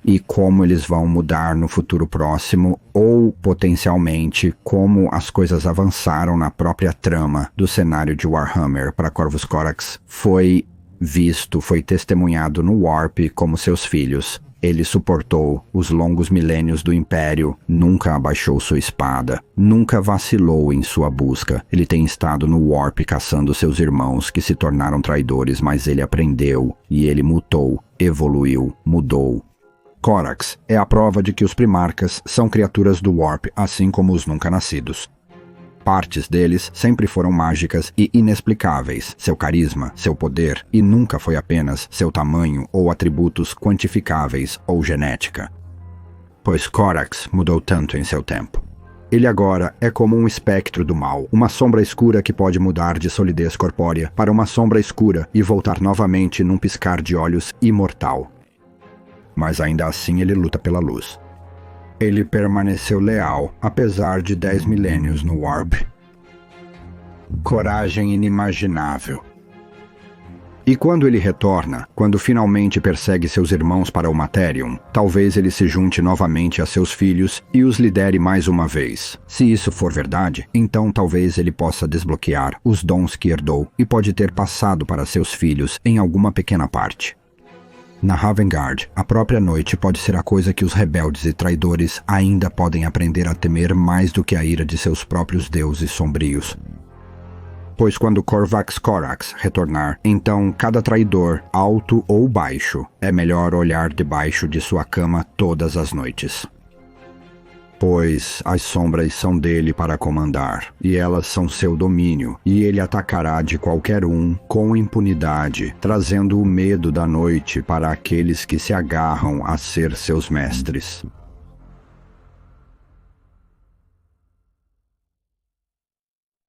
E como eles vão mudar no futuro próximo, ou, potencialmente, como as coisas avançaram na própria trama do cenário de Warhammer para Corvus Corax, foi visto, foi testemunhado no Warp como seus filhos. Ele suportou os longos milênios do Império, nunca abaixou sua espada, nunca vacilou em sua busca. Ele tem estado no Warp caçando seus irmãos que se tornaram traidores, mas ele aprendeu, e ele mutou, evoluiu, mudou. Corax é a prova de que os primarcas são criaturas do Warp, assim como os nunca nascidos. Partes deles sempre foram mágicas e inexplicáveis, seu carisma, seu poder, e nunca foi apenas seu tamanho ou atributos quantificáveis ou genética. Pois Corax mudou tanto em seu tempo. Ele agora é como um espectro do mal, uma sombra escura que pode mudar de solidez corpórea para uma sombra escura e voltar novamente num piscar de olhos imortal. Mas ainda assim ele luta pela luz. Ele permaneceu leal, apesar de 10 milênios no Warp. Coragem inimaginável. E quando ele retorna, quando finalmente persegue seus irmãos para o Materium, talvez ele se junte novamente a seus filhos e os lidere mais uma vez. Se isso for verdade, então talvez ele possa desbloquear os dons que herdou e pode ter passado para seus filhos em alguma pequena parte. Na Ravengard, a própria noite pode ser a coisa que os rebeldes e traidores ainda podem aprender a temer mais do que a ira de seus próprios deuses sombrios. Pois quando Corvax Corax retornar, então cada traidor, alto ou baixo, é melhor olhar debaixo de sua cama todas as noites. Pois as sombras são dele para comandar, e elas são seu domínio, e ele atacará de qualquer um com impunidade, trazendo o medo da noite para aqueles que se agarram a ser seus mestres.